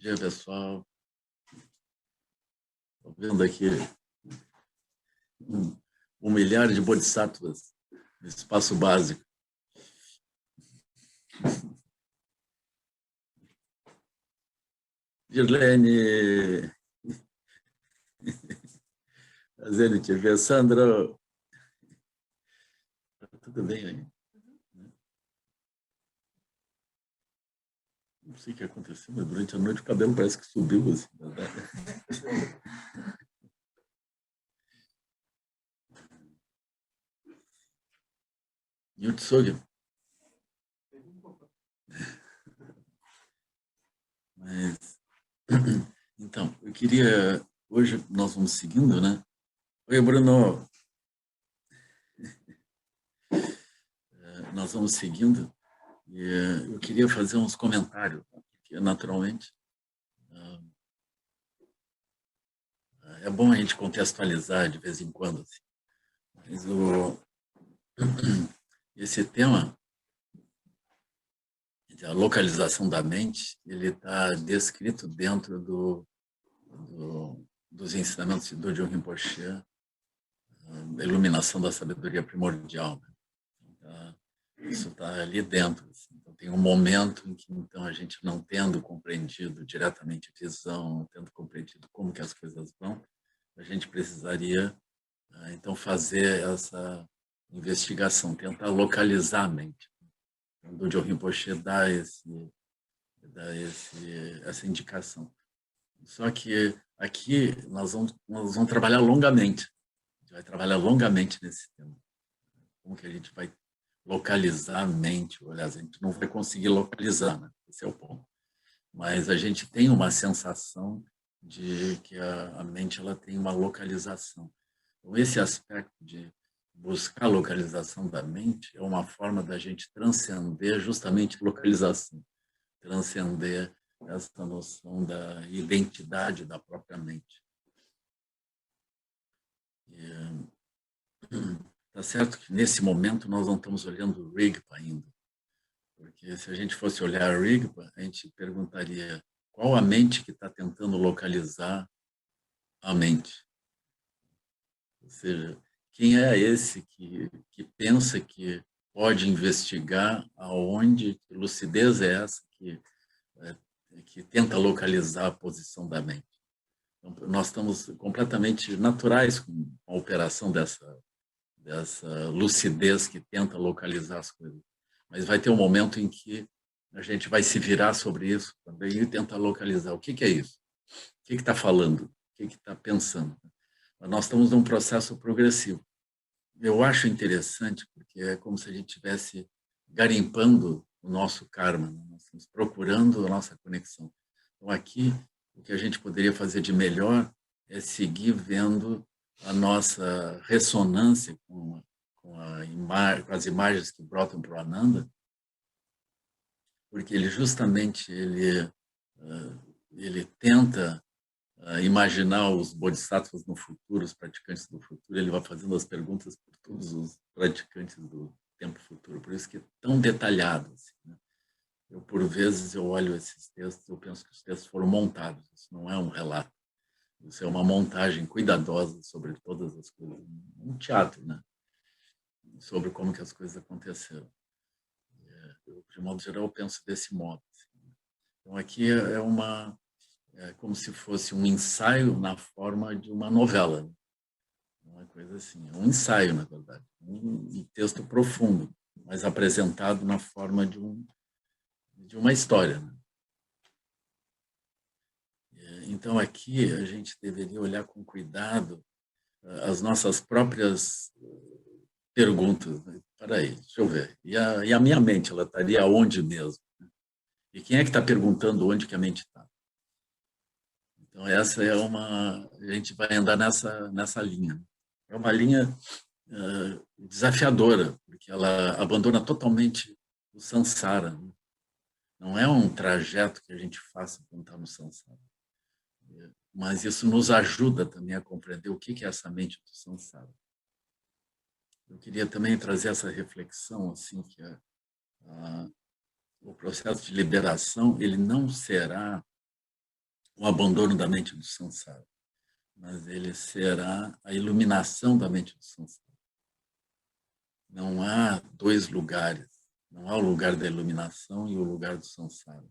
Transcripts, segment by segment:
dia, pessoal. Estou vendo aqui um milhar de bodhisattvas no espaço básico. Girlene, prazer em te ver. Sandra, tudo bem aí? Não sei o que aconteceu, mas durante a noite o cabelo parece que subiu. Assim, Yutsugi. Mas, então, eu queria... Hoje nós vamos seguindo, né? Oi, Bruno. Nós vamos seguindo. E eu queria fazer uns comentários, porque naturalmente é bom a gente contextualizar de vez em quando. Assim. Mas esse tema, a localização da mente, ele está descrito dentro dos ensinamentos de Dogen Rinpoche, a iluminação da sabedoria primordial. Né? Isso está ali dentro. Assim. Então, tem um momento em que então, a gente não tendo compreendido diretamente a visão, não tendo compreendido como que as coisas vão, a gente precisaria então fazer essa investigação, tentar localizar a mente. O Dogen Rinpoche dá essa indicação. Só que aqui nós vamos trabalhar longamente. A gente vai trabalhar longamente nesse tema. Como que a gente vai localizar a mente? Aliás, a gente não vai conseguir localizar, né? Esse é o ponto. Mas a gente tem uma sensação de que a mente ela tem uma localização. Então, esse aspecto de buscar a localização da mente é uma forma da gente transcender justamente localização, transcender essa noção da identidade da própria mente. Tá certo que nesse momento nós não estamos olhando o Rigpa ainda, porque se a gente fosse olhar o Rigpa, a gente perguntaria qual a mente que está tentando localizar a mente. Ou seja, quem é esse que pensa que pode investigar aonde, que lucidez é essa que tenta localizar a posição da mente. Então, nós estamos completamente naturais com a operação dessa lucidez que tenta localizar as coisas. Mas vai ter um momento em que a gente vai se virar sobre isso também e tentar localizar o que é isso, o que está falando, o que está pensando. Nós estamos num processo progressivo. Eu acho interessante porque é como se a gente estivesse garimpando o nosso karma, né? Nós estamos procurando a nossa conexão. Então, aqui, o que a gente poderia fazer de melhor é seguir vendo a nossa ressonância com as imagens que brotam para o Ananda, porque ele justamente ele tenta imaginar os bodhisattvas no futuro, os praticantes do futuro, ele vai fazendo as perguntas por todos os praticantes do tempo futuro, por isso que é tão detalhado. Assim, né? Por vezes, eu olho esses textos, eu penso que os textos foram montados, isso não é um relato, isso é uma montagem cuidadosa sobre todas as coisas, um teatro, né? Sobre como que as coisas aconteceram. Eu, de modo geral, eu penso desse modo. Assim. Então, aqui é como se fosse um ensaio na forma de uma novela. Uma coisa assim, é um ensaio, na verdade. Um texto profundo, mas apresentado na forma de uma história. Né? Então, aqui, a gente deveria olhar com cuidado as nossas próprias perguntas. Espera aí, deixa eu ver. E a minha mente, ela estaria onde mesmo? E quem é que está perguntando onde que a mente está? Então, essa é a gente vai andar nessa linha. É uma linha desafiadora, porque ela abandona totalmente o samsara. Né? Não é um trajeto que a gente faça quando está no samsara. Mas isso nos ajuda também a compreender o que é essa mente do samsara. Eu queria também trazer essa reflexão, assim, que o processo de liberação ele não será o abandono da mente do samsara, mas ele será a iluminação da mente do samsara. Não há dois lugares, não há o lugar da iluminação e o lugar do samsara.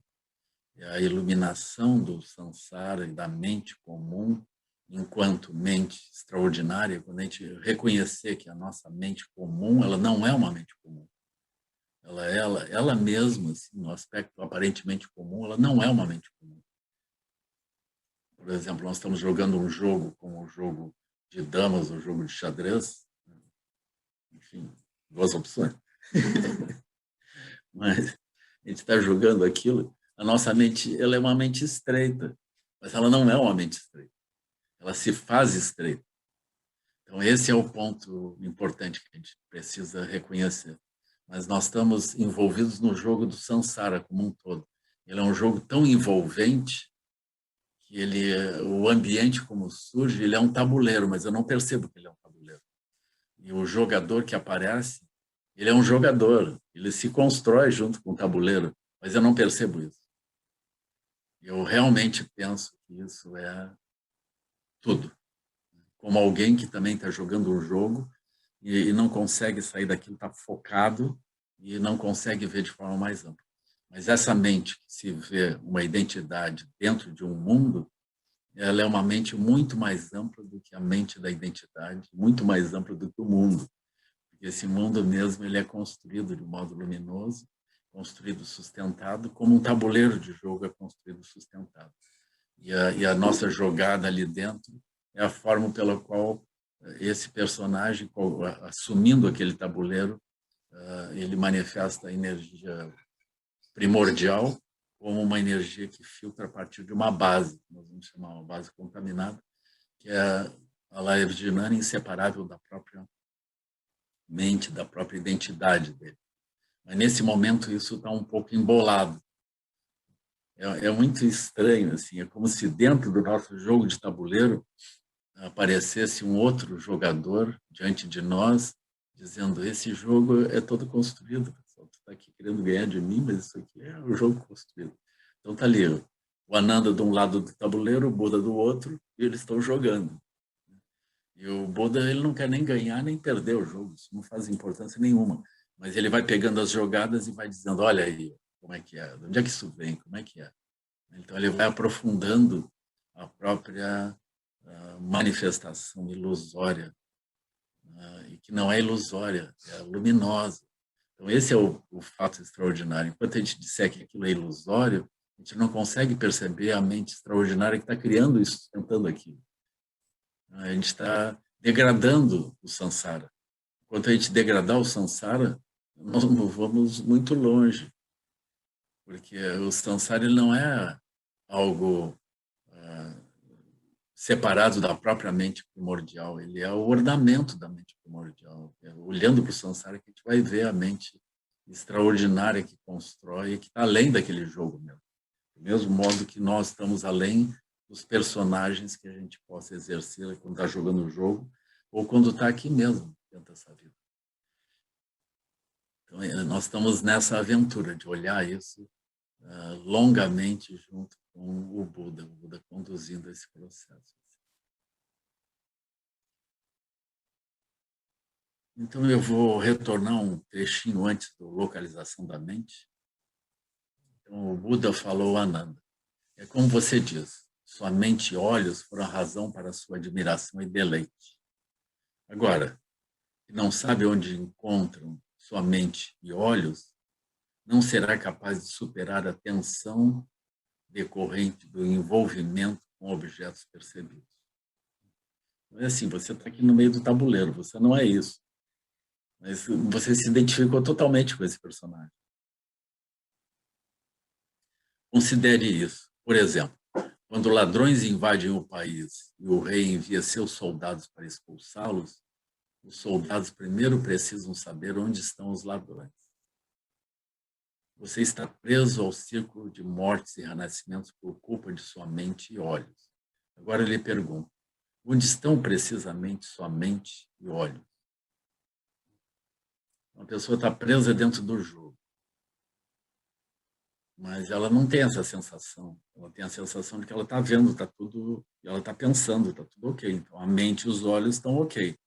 É a iluminação do samsara e da mente comum, enquanto mente extraordinária, quando a gente reconhecer que a nossa mente comum, ela não é uma mente comum. Ela mesma, assim, no aspecto aparentemente comum, ela não é uma mente comum. Por exemplo, nós estamos jogando um jogo como o jogo de damas, o jogo de xadrez, enfim, duas opções. Mas a gente está jogando aquilo, a nossa mente, ela é uma mente estreita, mas ela não é uma mente estreita. Ela se faz estreita. Então, esse é o ponto importante que a gente precisa reconhecer. Mas nós estamos envolvidos no jogo do samsara como um todo. Ele é um jogo tão envolvente que o ambiente como surge, ele é um tabuleiro, mas eu não percebo que ele é um tabuleiro. E o jogador que aparece, ele é um jogador, ele se constrói junto com o tabuleiro, mas eu não percebo isso. Eu realmente penso que isso é tudo. Como alguém que também está jogando um jogo e não consegue sair daquilo, está focado e não consegue ver de forma mais ampla. Mas essa mente que se vê uma identidade dentro de um mundo, ela é uma mente muito mais ampla do que a mente da identidade, muito mais ampla do que o mundo. Porque esse mundo mesmo ele é construído de modo luminoso, construído sustentado, como um tabuleiro de jogo é construído sustentado. E a nossa jogada ali dentro é a forma pela qual esse personagem, assumindo aquele tabuleiro, ele manifesta a energia primordial como uma energia que filtra a partir de uma base, nós vamos chamar uma base contaminada, que é a Laevjinana inseparável da própria mente, da própria identidade dele. Mas nesse momento isso está um pouco embolado. É muito estranho, assim, é como se dentro do nosso jogo de tabuleiro aparecesse um outro jogador diante de nós, dizendo: esse jogo é todo construído, pessoal. Tu está aqui querendo ganhar de mim, mas isso aqui é o jogo construído. Então tá ali, o Ananda de um lado do tabuleiro, o Buda do outro, e eles estão jogando. E o Buda, ele não quer nem ganhar nem perder o jogo, isso não faz importância nenhuma. Mas ele vai pegando as jogadas e vai dizendo: olha aí, como é que é, de onde é que isso vem, como é que é. Então ele vai aprofundando a própria manifestação ilusória, e que não é ilusória, é luminosa. Então esse é o fato extraordinário. Enquanto a gente disser que aquilo é ilusório, a gente não consegue perceber a mente extraordinária que está criando e sustentando aquilo. A gente está degradando o samsara. Enquanto a gente degradar o samsara, nós vamos muito longe, porque o samsara ele não é algo separado da própria mente primordial, ele é o ornamento da mente primordial. Olhando para o samsara que a gente vai ver a mente extraordinária que constrói, que está além daquele jogo mesmo. Do mesmo modo que nós estamos além dos personagens que a gente possa exercer quando está jogando o jogo ou quando está aqui mesmo, dentro dessa vida. Então, nós estamos nessa aventura de olhar isso longamente junto com o Buda conduzindo esse processo. Então, eu vou retornar um trechinho antes da localização da mente. Então, o Buda falou a Ananda: é como você diz, sua mente e olhos foram a razão para a sua admiração e deleite. Agora, que não sabe onde encontram sua mente e olhos, não será capaz de superar a tensão decorrente do envolvimento com objetos percebidos. Não é assim, você está aqui no meio do tabuleiro, você não é isso. Mas você se identificou totalmente com esse personagem. Considere isso. Por exemplo, quando ladrões invadem o país e o rei envia seus soldados para expulsá-los, os soldados primeiro precisam saber onde estão os ladrões. Você está preso ao círculo de mortes e renascimentos por culpa de sua mente e olhos. Agora eu lhe pergunto, onde estão precisamente sua mente e olhos? Uma pessoa está presa dentro do jogo. mas ela não tem essa sensação. Ela tem a sensação de que ela está vendo, está tudo, e ela está pensando, está tudo ok. Então, a mente e os olhos estão ok.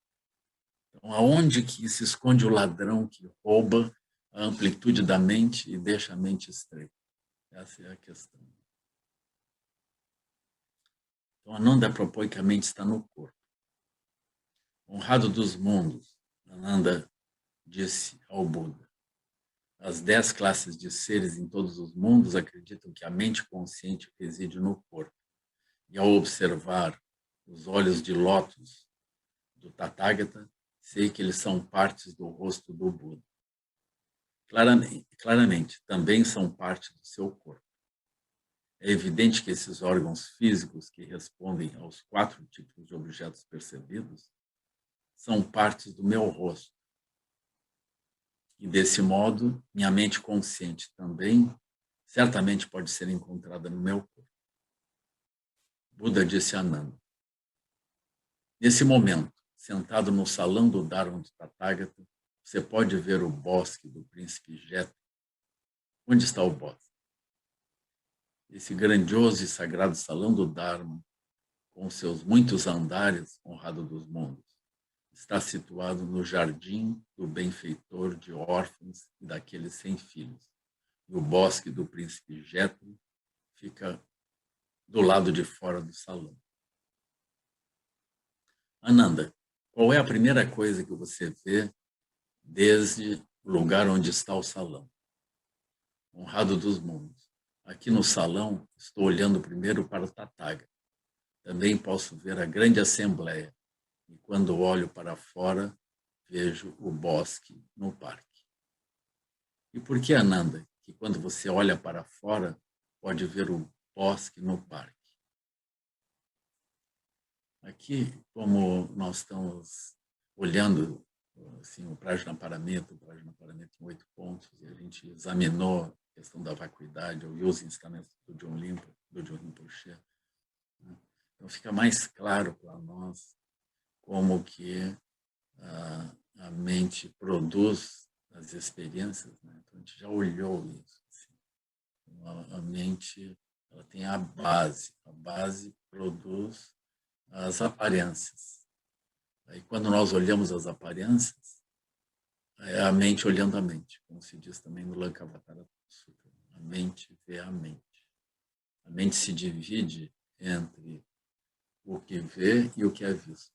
Então, aonde que se esconde o ladrão que rouba a amplitude da mente e deixa a mente estreita? Essa é a questão. Então, Ananda propõe que a mente está no corpo. Honrado dos mundos, Ananda disse ao Buda: as 10 classes de seres em todos os mundos acreditam que a mente consciente reside no corpo. E ao observar os olhos de lótus do Tathagata, sei que eles são partes do rosto do Buda. Claramente, também são parte do seu corpo. É evidente que esses órgãos físicos que respondem aos 4 tipos de objetos percebidos são partes do meu rosto. E, desse modo, minha mente consciente também certamente pode ser encontrada no meu corpo. Buda disse a Ananda: nesse momento, sentado no salão do Dharma do Tathagata, você pode ver o bosque do príncipe Jeta. Onde está o bosque? Esse grandioso e sagrado salão do Dharma, com seus muitos andares, honrado dos mundos, está situado no jardim do benfeitor de órfãos e daqueles sem filhos. E o bosque do príncipe Jetro fica do lado de fora do salão. Ananda, qual é a primeira coisa que você vê desde o lugar onde está o salão? Honrado dos mundos. Aqui no salão, estou olhando primeiro para o Tathagata. Também posso ver a grande assembleia. E quando olho para fora, vejo o bosque no parque. E por que, Ananda, que quando você olha para fora, pode ver o bosque no parque? Aqui, como nós estamos olhando assim, o Prajnaparamita, tem 8 pontos, e a gente examinou a questão da vacuidade, eu uso ensinamentos do John Rinpoche, né? Então fica mais claro para nós como que a mente produz as experiências, né? Então a gente já olhou isso. Assim. Então, a mente ela tem a base produz as aparências. Aí, quando nós olhamos as aparências, é a mente olhando a mente, como se diz também no Lankavatara Sutra. A mente vê a mente. A mente se divide entre o que vê e o que é visto.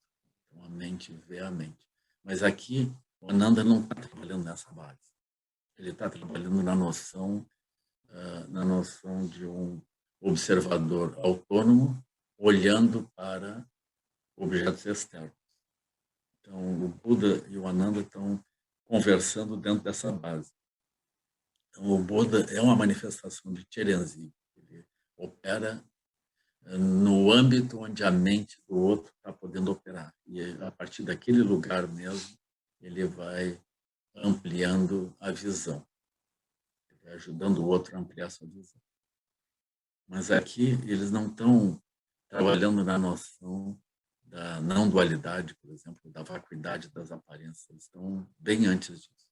Então, a mente vê a mente. Mas aqui, o Ananda não está trabalhando nessa base. Ele está trabalhando na noção de um observador autônomo olhando para objetos externos. Então, o Buda e o Ananda estão conversando dentro dessa base. Então, o Buda é uma manifestação de Cherenzi. Ele opera no âmbito onde a mente do outro está podendo operar. E a partir daquele lugar mesmo, ele vai ampliando a visão, vai ajudando o outro a ampliar a sua visão. Mas aqui eles não estão trabalhando na noção da não dualidade, por exemplo, da vacuidade das aparências. Eles estão bem antes disso.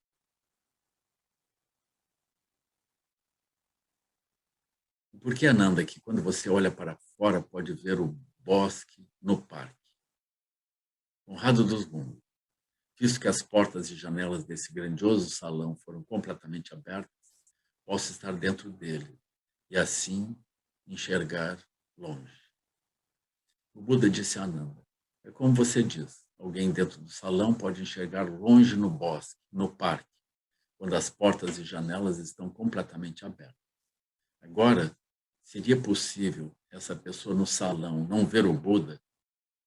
Por que, Ananda, que quando você olha para fora pode ver o bosque no parque? Honrado dos mundos, visto que as portas e janelas desse grandioso salão foram completamente abertas, posso estar dentro dele e assim enxergar longe. O Buda disse a Ananda: é como você diz, alguém dentro do salão pode enxergar longe no bosque, no parque, quando as portas e janelas estão completamente abertas. Agora, seria possível essa pessoa no salão não ver o Buda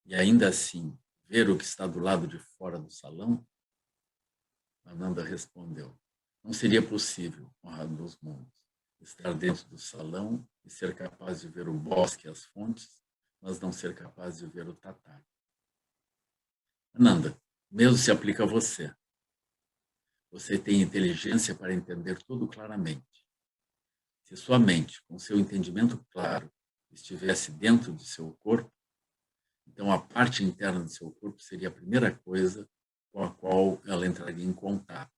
e ainda assim ver o que está do lado de fora do salão? Ananda respondeu: não seria possível, honrado dos mundos, estar dentro do salão e ser capaz de ver o bosque e as fontes, mas não ser capaz de ver o Tathagata. Ananda, mesmo se aplica a você. Você tem inteligência para entender tudo claramente. Se sua mente, com seu entendimento claro, estivesse dentro de seu corpo, então a parte interna de seu corpo seria a primeira coisa com a qual ela entraria em contato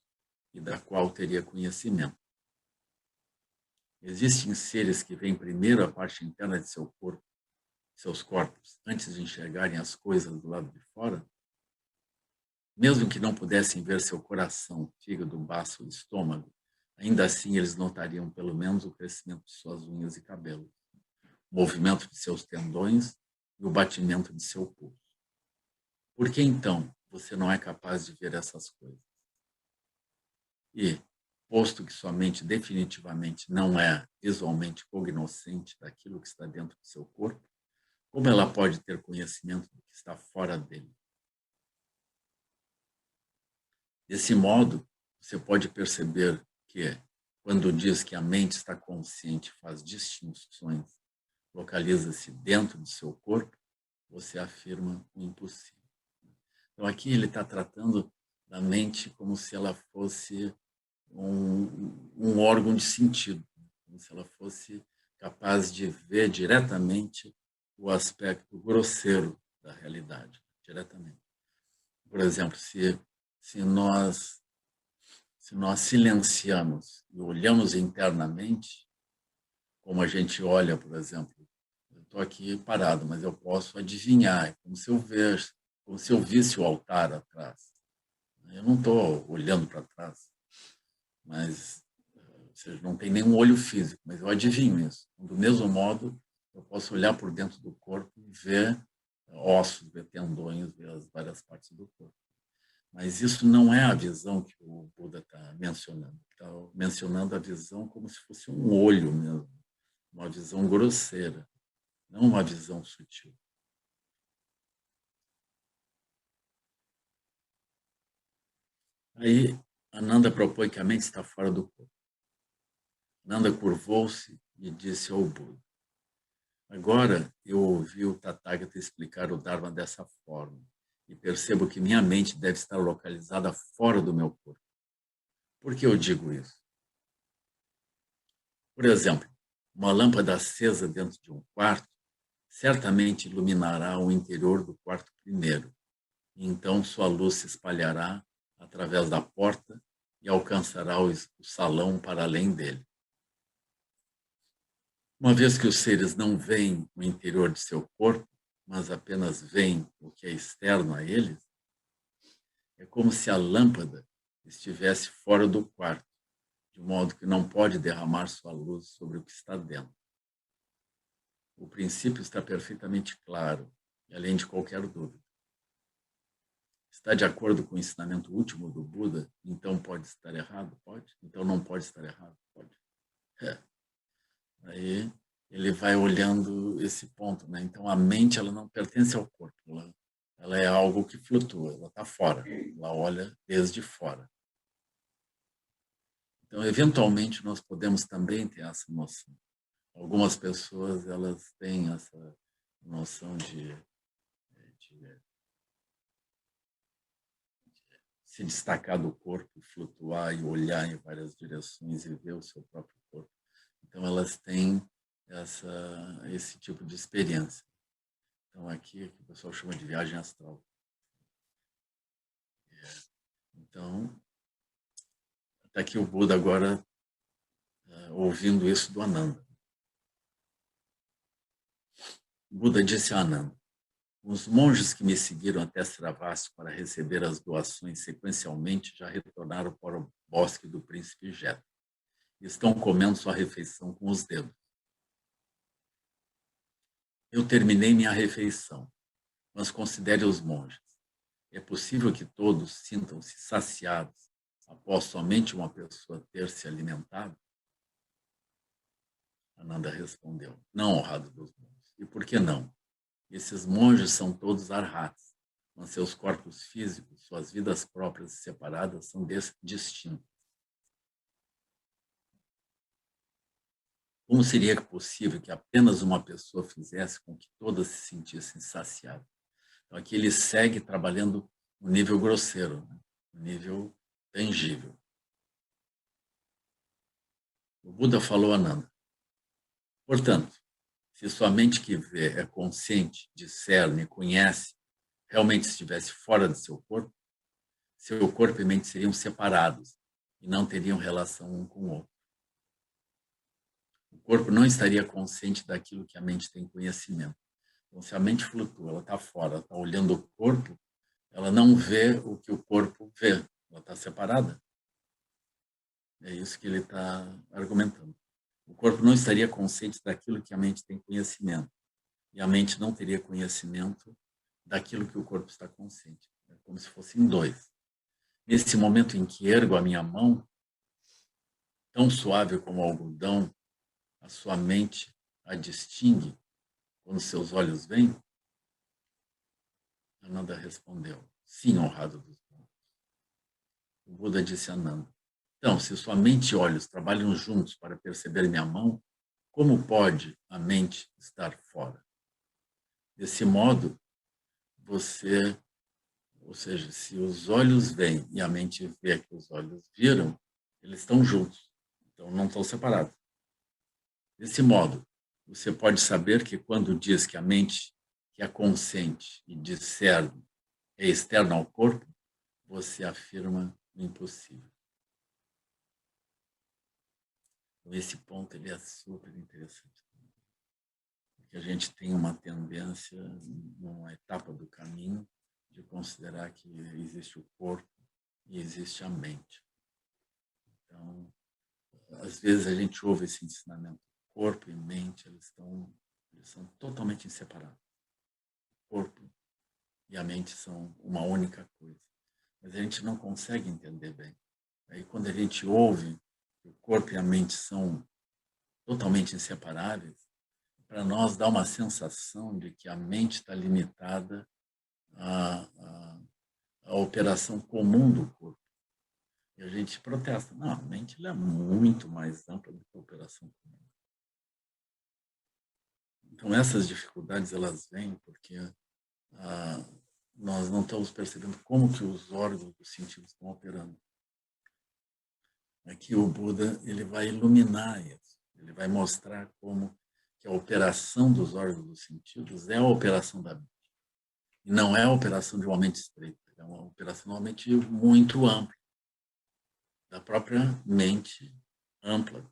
e da qual teria conhecimento. Existem seres que veem primeiro a parte interna de seu corpo, seus corpos, antes de enxergarem as coisas do lado de fora? Mesmo que não pudessem ver seu coração, fígado, baço, estômago, ainda assim eles notariam pelo menos o crescimento de suas unhas e cabelos, o movimento de seus tendões e o batimento de seu pulso. Por que então você não é capaz de ver essas coisas? E, posto que sua mente definitivamente não é visualmente cognoscente daquilo que está dentro do seu corpo, como ela pode ter conhecimento do que está fora dele? Desse modo, você pode perceber que, quando diz que a mente está consciente, faz distinções, localiza-se dentro do seu corpo, você afirma o impossível. Então, aqui ele está tratando da mente como se ela fosse um órgão de sentido, como se ela fosse capaz de ver diretamente o aspecto grosseiro da realidade, diretamente. Por exemplo, se nós silenciamos e olhamos internamente, como a gente olha, por exemplo, eu estou aqui parado, mas eu posso adivinhar, é como se eu visse o altar atrás. Eu não estou olhando para trás, mas ou seja, não tem nenhum olho físico, mas eu adivinho isso. Do mesmo modo, eu posso olhar por dentro do corpo e ver ossos, ver tendões, ver as várias partes do corpo. Mas isso não é a visão que o Buda está mencionando. Está mencionando a visão como se fosse um olho mesmo, uma visão grosseira, não uma visão sutil. Aí, Ananda propõe que a mente está fora do corpo. Ananda curvou-se e disse ao Buda: agora eu ouvi o Tathagata explicar o Dharma dessa forma e percebo que minha mente deve estar localizada fora do meu corpo. Por que eu digo isso? Por exemplo, uma lâmpada acesa dentro de um quarto certamente iluminará o interior do quarto primeiro, e então sua luz se espalhará através da porta e alcançará o salão para além dele. Uma vez que os seres não veem o interior de seu corpo, mas apenas veem o que é externo a eles, é como se a lâmpada estivesse fora do quarto, de modo que não pode derramar sua luz sobre o que está dentro. O princípio está perfeitamente claro, e além de qualquer dúvida. Está de acordo com o ensinamento último do Buda? Então pode estar errado? Pode. Então não pode estar errado? Pode. Aí ele vai olhando esse ponto, né? Então a mente ela não pertence ao corpo, ela é algo que flutua, ela está fora, ela olha desde fora. Então eventualmente nós podemos também ter essa noção. Algumas pessoas elas têm essa noção de se destacar do corpo, flutuar e olhar em várias direções e ver o seu próprio corpo. Então elas têm esse tipo de experiência. Então aqui o pessoal chama de viagem astral. Então, até que o Buda agora ouvindo isso do Ananda. O Buda disse a Ananda: os monges que me seguiram até Sravasti para receber as doações sequencialmente já retornaram para o bosque do príncipe Jeta e estão comendo sua refeição com os dedos. Eu terminei minha refeição, mas considere os monges. É possível que todos sintam-se saciados após somente uma pessoa ter se alimentado? Ananda respondeu: não, honrado dos monges. E por que não? Esses monges são todos arhats, mas seus corpos físicos, suas vidas próprias e separadas são distintos. Como seria possível que apenas uma pessoa fizesse com que todas se sentissem saciadas? Então, aqui ele segue trabalhando no nível grosseiro, né? No nível tangível. O Buda falou a Ananda: portanto, se sua mente que vê é consciente, discerne, conhece, realmente estivesse fora de seu corpo e mente seriam separados e não teriam relação um com o outro. corpo não estaria consciente daquilo que a mente tem conhecimento. Então, se a mente flutua, ela está fora, ela está olhando o corpo, ela não vê o que o corpo vê, ela está separada. É isso que ele está argumentando. O corpo não estaria consciente daquilo que a mente tem conhecimento. E a mente não teria conhecimento daquilo que o corpo está consciente. É como se fossem dois. Nesse momento em que ergo a minha mão, tão suave como o algodão, a sua mente a distingue quando seus olhos veem? Ananda respondeu, sim, honrado dos bons. O Buda disse a Ananda, então, se sua mente e olhos trabalham juntos para perceber minha mão, como pode a mente estar fora? Desse modo, você, ou seja, se os olhos veem e a mente vê que os olhos viram, eles estão juntos, então não estão separados. Desse modo, você pode saber que quando diz que a mente que é consciente e discerne é externa ao corpo, você afirma o impossível. Então, esse ponto ele é super interessante. Porque a gente tem uma tendência, numa etapa do caminho, de considerar que existe o corpo e existe a mente. Então, às vezes a gente ouve esse ensinamento. Corpo e mente, eles são totalmente inseparados. O corpo e a mente são uma única coisa. Mas a gente não consegue entender bem. Aí quando a gente ouve que o corpo e a mente são totalmente inseparáveis, para nós dá uma sensação de que a mente está limitada à operação comum do corpo. E a gente protesta. Não, a mente ela é muito mais ampla do que a operação comum. Então, essas dificuldades, elas vêm porque nós não estamos percebendo como que os órgãos dos sentidos estão operando. Aqui o Buda ele vai iluminar isso. Ele vai mostrar como que a operação dos órgãos dos sentidos é a operação da mente. E não é a operação de uma mente estreita. É uma operação de uma mente muito ampla. Da própria mente ampla.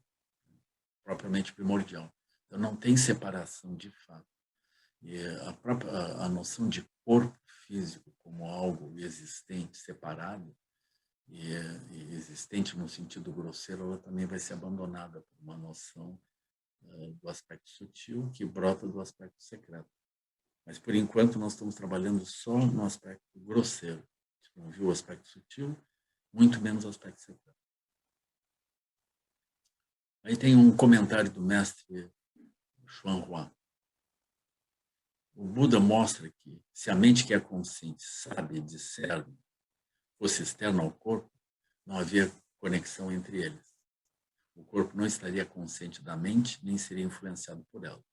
Propriamente primordial. Então não tem separação de fato. E a noção de corpo físico como algo existente, separado, e existente no sentido grosseiro, ela também vai ser abandonada por uma noção do aspecto sutil que brota do aspecto secreto. Mas, por enquanto, nós estamos trabalhando só no aspecto grosseiro. A gente não viu o aspecto sutil, muito menos o aspecto secreto. Aí tem um comentário do mestre Xuanhua. O Buda mostra que, se a mente que é consciente sabe e discerne fosse externa ao corpo, não havia conexão entre eles. O corpo não estaria consciente da mente, nem seria influenciado por ela.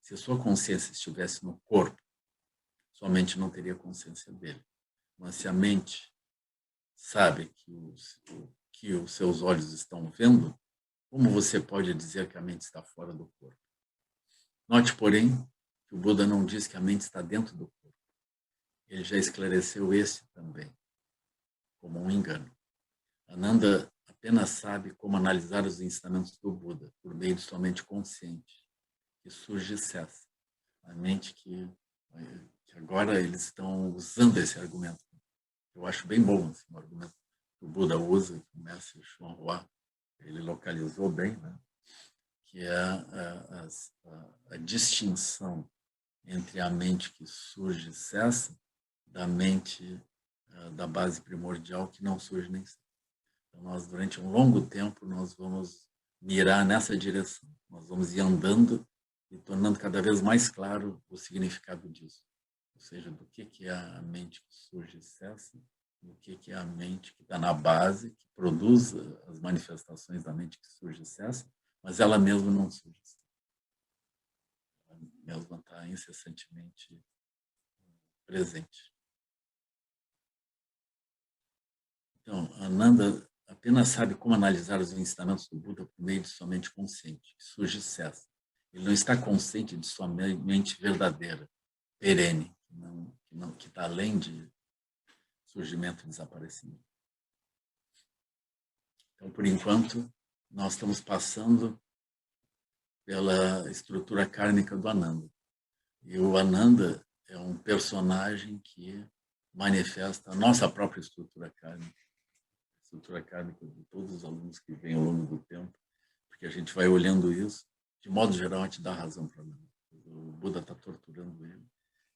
Se a sua consciência estivesse no corpo, sua mente não teria consciência dele. Mas se a mente sabe que os seus olhos estão vendo, como você pode dizer que a mente está fora do corpo? Note, porém, que o Buda não diz que a mente está dentro do corpo. Ele já esclareceu esse também, como um engano. Ananda apenas sabe como analisar os ensinamentos do Buda por meio de sua mente consciente, que surge e cessa. A mente que agora eles estão usando esse argumento. Eu acho bem bom assim, o argumento que o Buda usa, que o mestre Xuanhua, ele localizou bem, né? Que é a distinção entre a mente que surge e cessa da mente da base primordial que não surge nem cessa. Então, nós, durante um longo tempo, nós vamos mirar nessa direção. Nós vamos ir andando e tornando cada vez mais claro o significado disso. Ou seja, do que é a mente que surge e cessa, do que é a mente que está na base, que produz as manifestações da mente que surge e cessa, mas ela mesma não surge. Ela mesma está incessantemente presente. Então, Ananda apenas sabe como analisar os ensinamentos do Buda por meio de sua mente consciente, que surge e cessa. Ele não está consciente de sua mente verdadeira, perene, que está além de surgimento e desaparecimento. Então, por enquanto, nós estamos passando pela estrutura kármica do Ananda. E o Ananda é um personagem que manifesta a nossa própria estrutura kármica de todos os alunos que vêm ao longo do tempo, porque a gente vai olhando isso, de modo geral, a gente dá razão para mim. O Buda está torturando ele.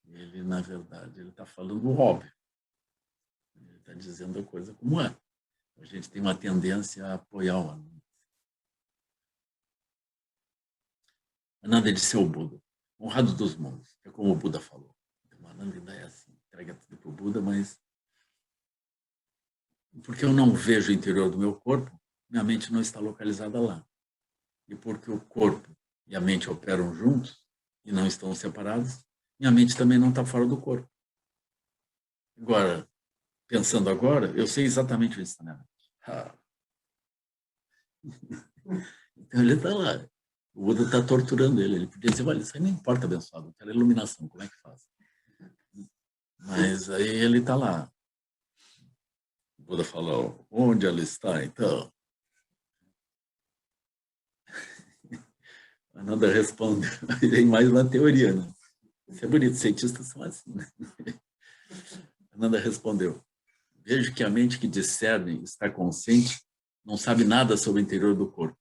Ele, na verdade, ele está falando o óbvio. Ele está dizendo a coisa como é. A gente tem uma tendência a apoiar o Ananda. Ananda disse ao Buda, honrado dos monges, é como o Buda falou. Então, Ananda ainda é assim, entrega tudo para o Buda, mas porque eu não vejo o interior do meu corpo, minha mente não está localizada lá. E porque o corpo e a mente operam juntos e não estão separados, minha mente também não está fora do corpo. Agora, pensando agora, eu sei exatamente onde está minha mente. Então ele está lá. O Buda está torturando ele. Ele podia dizer, olha, isso aí não importa, abençoado, eu quero iluminação, como é que faz? Mas aí ele está lá. O Buda falou, onde ela está, então? Ananda respondeu, vem mais na teoria, né? Isso é bonito, cientistas são assim, né? Ananda respondeu, vejo que a mente que discerne está consciente, não sabe nada sobre o interior do corpo,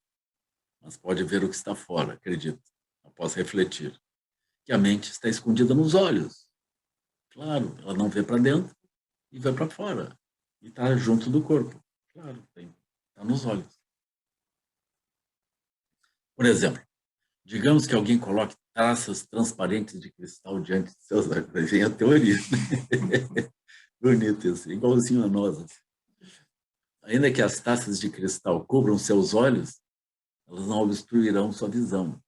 mas pode ver o que está fora, acredito, após refletir. Que a mente está escondida nos olhos. Claro, ela não vê para dentro e vê para fora. E está junto do corpo. Claro, está nos olhos. Por exemplo, digamos que alguém coloque taças transparentes de cristal diante de seus olhos. Aí vem a teoria. Bonito isso, igualzinho a nós. Ainda que as taças de cristal cubram seus olhos, elas não obstruirão sua visão.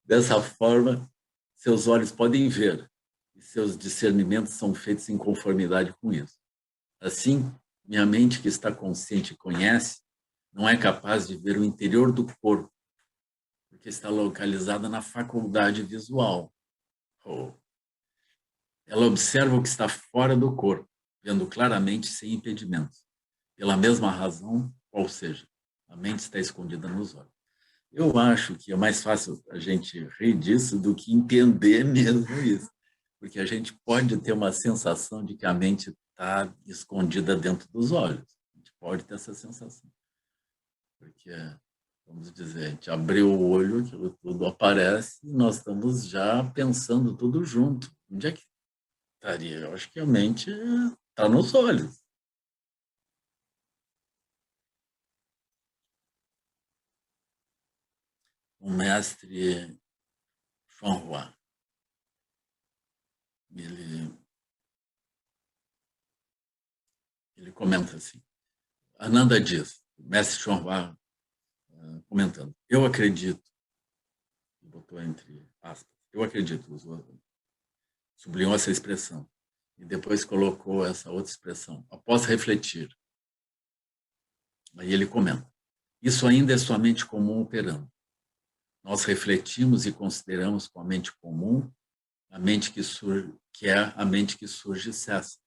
Dessa forma, seus olhos podem ver e seus discernimentos são feitos em conformidade com isso. Assim, minha mente que está consciente e conhece, não é capaz de ver o interior do corpo, porque está localizada na faculdade visual. Ela observa o que está fora do corpo, vendo claramente sem impedimentos. Pela mesma razão, qual seja, a mente está escondida nos olhos. Eu acho que é mais fácil a gente rir disso do que entender mesmo isso. Porque a gente pode ter uma sensação de que a mente está escondida dentro dos olhos. A gente pode ter essa sensação. Porque, vamos dizer, a gente abriu o olho, aquilo tudo aparece, e nós estamos já pensando tudo junto. Onde é que estaria? Eu acho que a mente está nos olhos. O mestre Fanhua, ele comenta assim, Ananda diz, o mestre Fanhua comentando, eu acredito, botou entre aspas, eu acredito, sublinhou essa expressão, e depois colocou essa outra expressão, após refletir. Aí ele comenta, isso ainda é somente comum operando. Nós refletimos e consideramos com a mente comum a mente que surge, que é a mente que surge e cessa.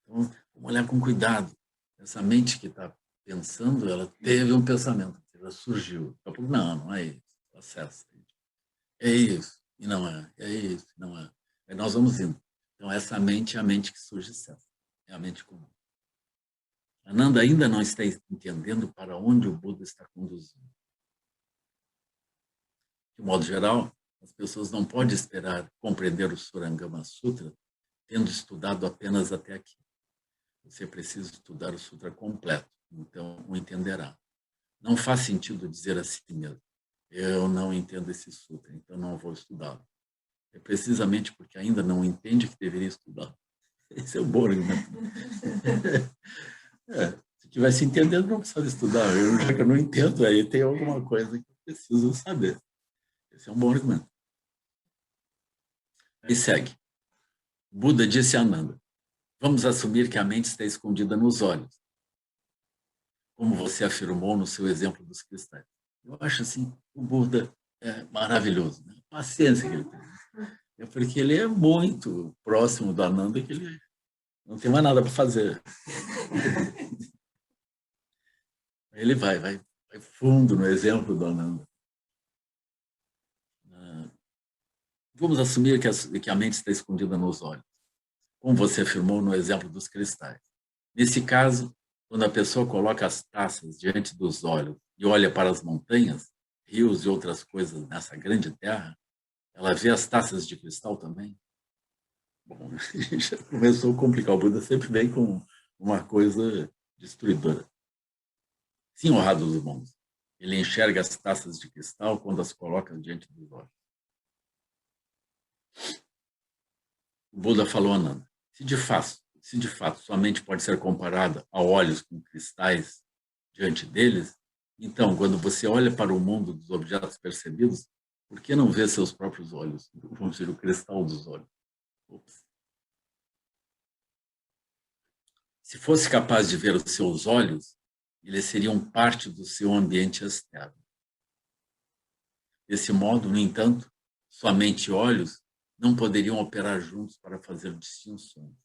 Então, vamos olhar com cuidado. Essa mente que está pensando, ela teve um pensamento, ela surgiu. Não, não é isso. Ela cessa. É isso, e não é. É isso, e não é. Aí nós vamos indo. Então, essa mente é a mente que surge e cessa. É a mente comum. Ananda ainda não está entendendo para onde o Buda está conduzindo. De modo geral, as pessoas não podem esperar compreender o Surangama Sutra tendo estudado apenas até aqui. Você precisa estudar o Sutra completo, então o entenderá. Não faz sentido dizer assim mesmo, eu não entendo esse Sutra, então não vou estudá-lo. É precisamente porque ainda não entende que deveria estudar. Esse é o bom argumento. Se tivesse entendendo, não precisava estudar. Já que eu não entendo, aí tem alguma coisa que eu preciso saber. Esse é um bom argumento. Aí segue. Buda disse a Ananda, vamos assumir que a mente está escondida nos olhos, como você afirmou no seu exemplo dos cristais. Eu acho assim, o Buda é maravilhoso, né? A paciência que ele tem. É porque ele é muito próximo do Ananda, que ele não tem mais nada para fazer. Ele vai é fundo no exemplo do Ananda. Vamos assumir que a mente está escondida nos olhos, como você afirmou no exemplo dos cristais. Nesse caso, quando a pessoa coloca as taças diante dos olhos e olha para as montanhas, rios e outras coisas nessa grande terra, ela vê as taças de cristal também? Bom, a gente já começou a complicar. O Buda sempre vem com uma coisa destruidora. Sim, honrado dos bons. Ele enxerga as taças de cristal quando as coloca diante dos olhos. O Buda falou a Ananda, se de fato sua mente pode ser comparada a olhos com cristais diante deles, então, quando você olha para o mundo dos objetos percebidos, por que não vê seus próprios olhos? Vamos dizer, o cristal dos olhos. Ops. Se fosse capaz de ver os seus olhos, eles seriam parte do seu ambiente externo. Desse modo, no entanto, sua mente e olhos não poderiam operar juntos para fazer distinções.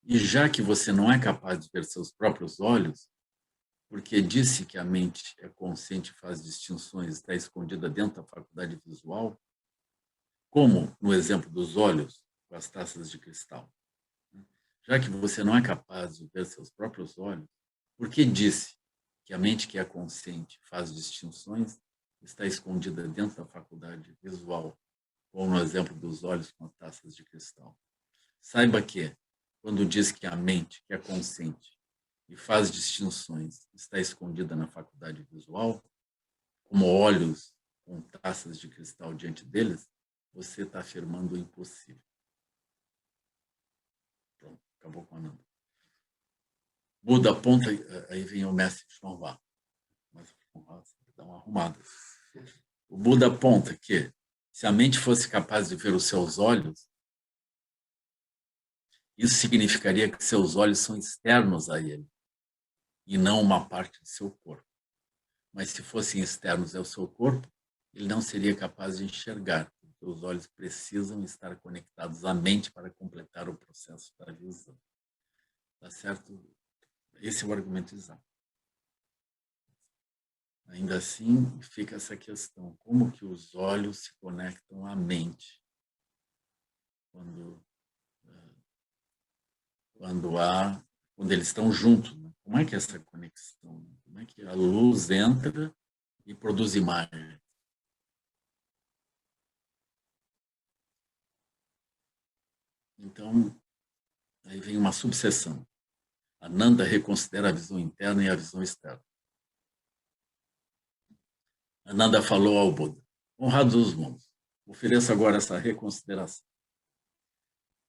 E já que você não é capaz de ver seus próprios olhos, porque disse que a mente é consciente e faz distinções, está escondida dentro da faculdade visual, como no exemplo dos olhos com as taças de cristal. Já que você não é capaz de ver seus próprios olhos, por que disse que a mente que é consciente faz distinções está escondida dentro da faculdade visual, como no exemplo dos olhos com as taças de cristal? Saiba que, quando diz que a mente que é consciente e faz distinções está escondida na faculdade visual, como olhos com taças de cristal diante deles, você está afirmando o impossível. Pronto, acabou com a Ananda. Buda aponta, aí vem o mestre Shonwa, mas dá uma arrumada. O Buda aponta que, se a mente fosse capaz de ver os seus olhos, isso significaria que seus olhos são externos a ele, e não uma parte de seu corpo. Mas se fossem externos ao seu corpo, ele não seria capaz de enxergar, porque os olhos precisam estar conectados à mente para completar o processo da visão. Tá certo? Esse é o argumento exato. Ainda assim, fica essa questão, como que os olhos se conectam à mente quando eles estão juntos, né? Como é que é essa conexão? Como é que a luz entra e produz imagem? Então, aí vem uma subseção. Ananda reconsidera a visão interna e a visão externa. Ananda falou ao Buda, honrados os mundos, ofereço agora essa reconsideração.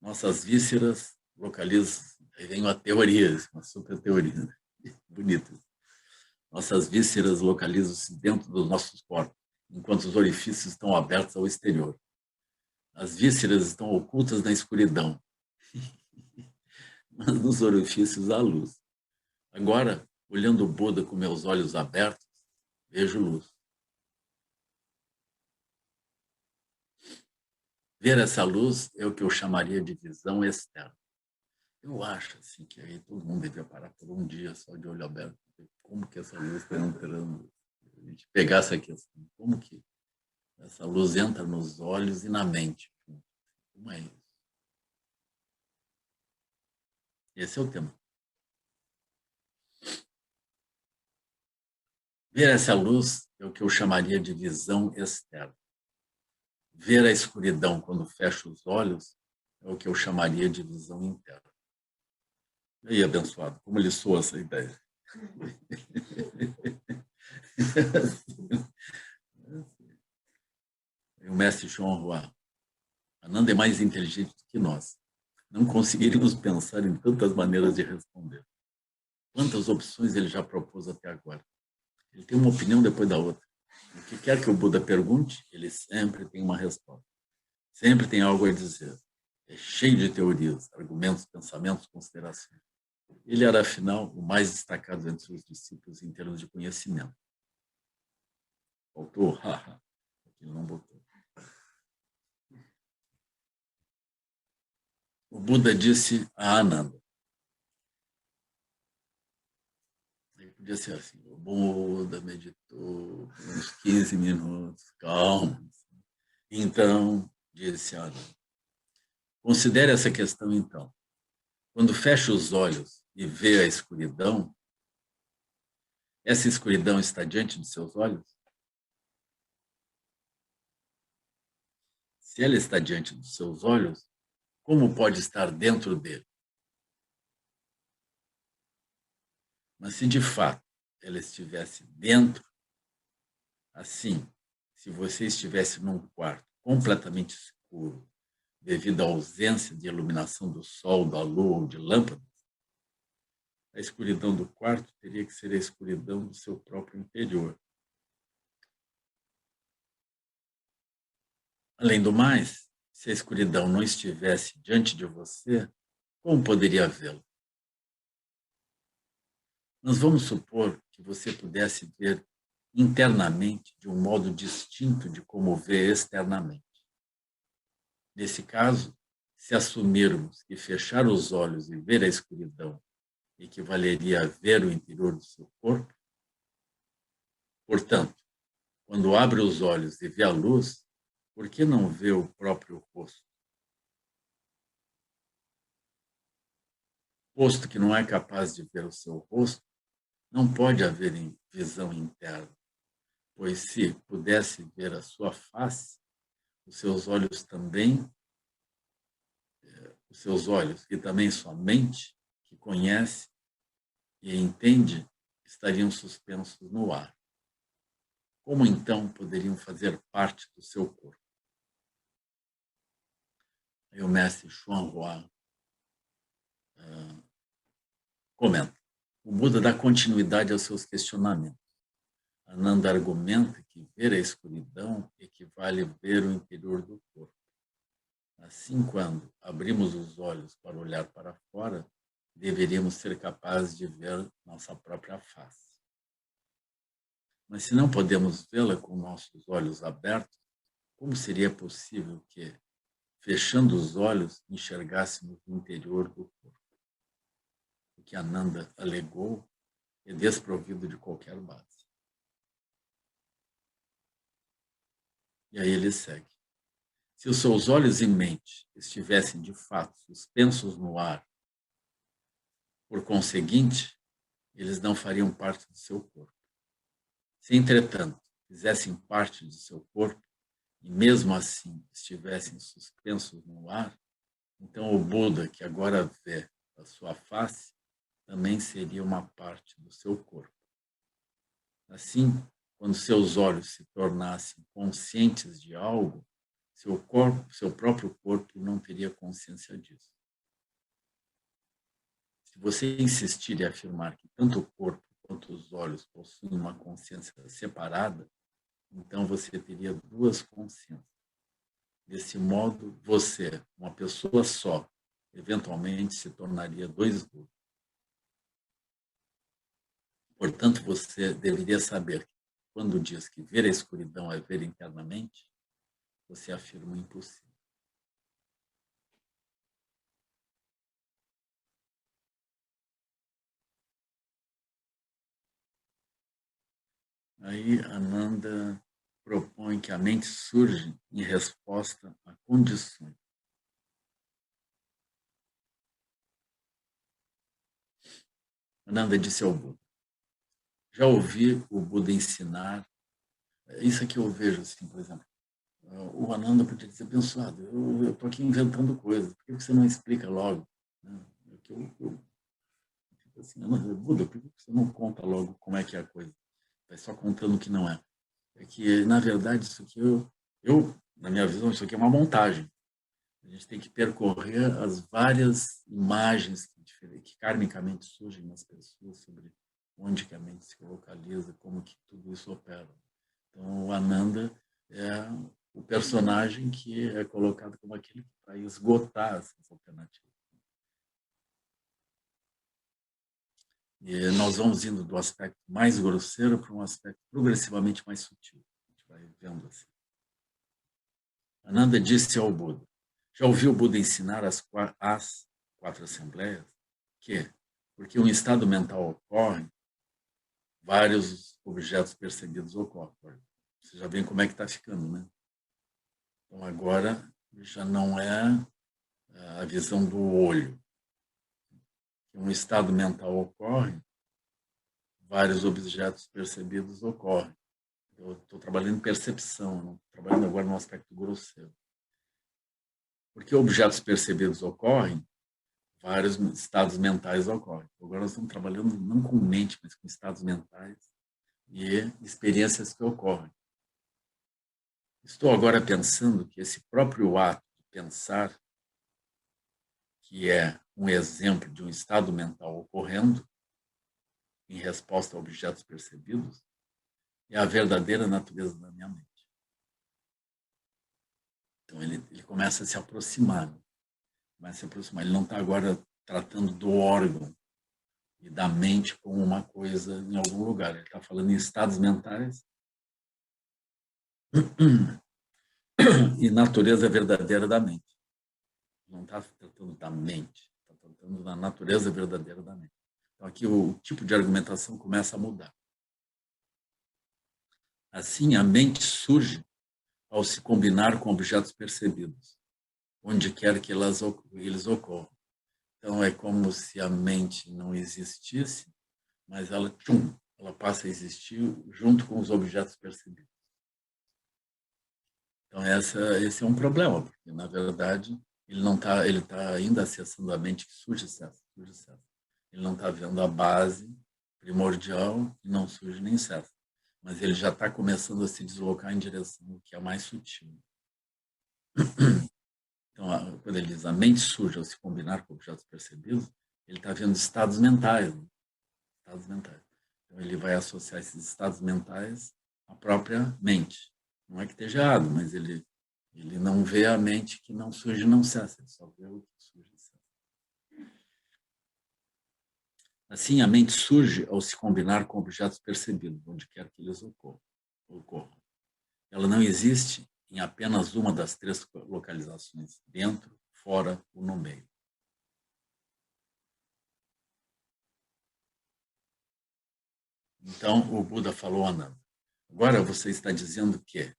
Nossas vísceras localizam, aí vem uma teoria, uma super teoria, né? Bonita. Nossas vísceras localizam-se dentro dos nossos corpos, enquanto os orifícios estão abertos ao exterior. As vísceras estão ocultas na escuridão, mas nos orifícios há luz. Agora, olhando o Buda com meus olhos abertos, vejo luz. Ver essa luz é o que eu chamaria de visão externa. Eu acho assim, que aí todo mundo devia parar por um dia só de olho aberto. Como que essa luz está entrando? A gente pegar essa questão. Como que essa luz entra nos olhos e na mente? Como é isso? Esse é o tema. Ver essa luz é o que eu chamaria de visão externa. Ver a escuridão quando fecho os olhos é o que eu chamaria de visão interna. E aí, abençoado, como lhe soa essa ideia? O mestre John Hua, Ananda é mais inteligente do que nós. Não conseguiríamos pensar em tantas maneiras de responder. Quantas opções ele já propôs até agora? Ele tem uma opinião depois da outra. O que quer que o Buda pergunte, ele sempre tem uma resposta. Sempre tem algo a dizer. É cheio de teorias, argumentos, pensamentos, considerações. Ele era, afinal, o mais destacado entre seus discípulos em termos de conhecimento. Faltou? Ele não botou. O Buda disse a Ananda. Podia ser assim, o Buda meditou por uns 15 minutos, calmo. Então, disse Ananda, considere essa questão então. Quando fecha os olhos e vê a escuridão, essa escuridão está diante de seus olhos? Se ela está diante dos seus olhos, como pode estar dentro dele? Mas se de fato ela estivesse dentro, assim, se você estivesse num quarto completamente escuro, devido à ausência de iluminação do sol, da lua ou de lâmpadas, a escuridão do quarto teria que ser a escuridão do seu próprio interior. Além do mais, se a escuridão não estivesse diante de você, como poderia vê-la? Nós vamos supor que você pudesse ver internamente de um modo distinto de como vê externamente. Nesse caso, se assumirmos que fechar os olhos e ver a escuridão equivaleria a ver o interior do seu corpo, portanto, quando abre os olhos e vê a luz, por que não vê o próprio rosto? Posto que não é capaz de ver o seu rosto, não pode haver visão interna, pois se pudesse ver a sua face, os seus olhos também, os seus olhos e também sua mente, que conhece e entende, estariam suspensos no ar. Como então poderiam fazer parte do seu corpo? Aí o mestre Xuanhua comenta. O Buda dá continuidade aos seus questionamentos. Ananda argumenta que ver a escuridão equivale a ver o interior do corpo. Assim, quando abrimos os olhos para olhar para fora, deveríamos ser capazes de ver nossa própria face. Mas se não podemos vê-la com nossos olhos abertos, como seria possível que, fechando os olhos, enxergássemos o interior do corpo? O que Ananda alegou é desprovido de qualquer base. E aí ele segue. Se os seus olhos e mente estivessem de fato suspensos no ar, por conseguinte, eles não fariam parte do seu corpo. Se, entretanto, fizessem parte do seu corpo e mesmo assim estivessem suspensos no ar, então o Buda, que agora vê a sua face, também seria uma parte do seu corpo. Assim, quando seus olhos se tornassem conscientes de algo, seu próprio corpo não teria consciência disso. Se você insistir em afirmar que tanto o corpo quanto os olhos possuem uma consciência separada, então você teria duas consciências. Desse modo, você, uma pessoa só, eventualmente se tornaria dois Budas. Portanto, você deveria saber que, quando diz que ver a escuridão é ver internamente, você afirma o impossível. Aí Ananda propõe que a mente surge em resposta a condições. Ananda disse ao Buda, já ouvi o Buda ensinar, isso aqui eu vejo assim, por exemplo, o Ananda podia dizer, abençoado, eu estou aqui inventando coisas, por que você não explica logo? Assim, Buda, por que você não conta logo como é que é a coisa? Vai só contando o que não é. É que, na verdade, isso aqui, na minha visão, isso aqui é uma montagem. A gente tem que percorrer as várias imagens que karmicamente surgem nas pessoas sobre onde que a mente se localiza, como que tudo isso opera. Então, o Ananda é o personagem que é colocado como aquele que vai esgotar essas alternativas. E nós vamos indo do aspecto mais grosseiro para um aspecto progressivamente mais sutil. A gente vai vendo assim. Ananda disse ao Buda, já ouviu o Buda ensinar as quatro assembleias que, porque um estado mental ocorre, vários objetos percebidos ocorrem. Você já vê como é que está ficando, né? Então, agora já não é a visão do olho. Um estado mental ocorre, vários objetos percebidos ocorrem. Eu estou trabalhando em percepção, não estou trabalhando agora no aspecto grosseiro. Porque objetos percebidos ocorrem, vários estados mentais ocorrem. Agora nós estamos trabalhando não com mente, mas com estados mentais e experiências que ocorrem. Estou agora pensando que esse próprio ato de pensar, que é um exemplo de um estado mental ocorrendo, em resposta a objetos percebidos, é a verdadeira natureza da minha mente. Então, ele começa a se aproximar. Ele não está agora tratando do órgão e da mente como uma coisa em algum lugar. Ele está falando em estados mentais e natureza verdadeira da mente. Não está tratando da mente, está tratando da natureza verdadeira da mente. Então, aqui o tipo de argumentação começa a mudar. Assim, a mente surge ao se combinar com objetos percebidos, onde quer que eles ocorram. Então, é como se a mente não existisse, mas ela passa a existir junto com os objetos percebidos. Então, esse é um problema, porque, na verdade, ele está ainda acessando a mente que surge cessa. Ele não está vendo a base primordial e não surge nem cessa. Mas ele já está começando a se deslocar em direção ao que é mais sutil. Então, quando ele diz a mente surge ao se combinar com objetos percebidos, ele está vendo estados mentais. Né? Estados mentais. Então, ele vai associar esses estados mentais à própria mente. Não é que esteja errado, mas ele não vê a mente que não surge e não cessa, ele só vê o que surge e cessa. Assim, a mente surge ao se combinar com objetos percebidos, onde quer que eles ocorram. Ela não existe em apenas uma das três localizações, dentro, fora ou no meio. Então, o Buda falou, Ananda, agora você está dizendo que,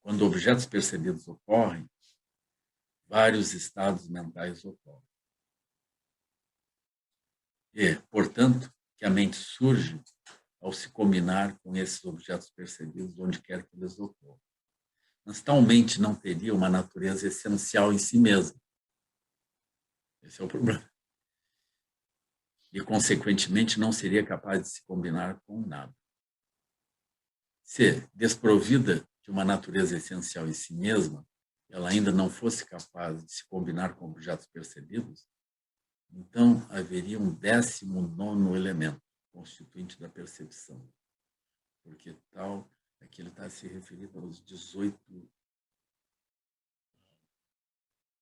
quando objetos percebidos ocorrem, vários estados mentais ocorrem. E, portanto, que a mente surge ao se combinar com esses objetos percebidos onde quer que eles ocorram. Mas tal mente não teria uma natureza essencial em si mesma. Esse é o problema. E, consequentemente, não seria capaz de se combinar com nada. Se, desprovida de uma natureza essencial em si mesma, ela ainda não fosse capaz de se combinar com objetos percebidos, então haveria um 19º elemento, constituinte da percepção. Porque tal é que ele está se referindo aos 18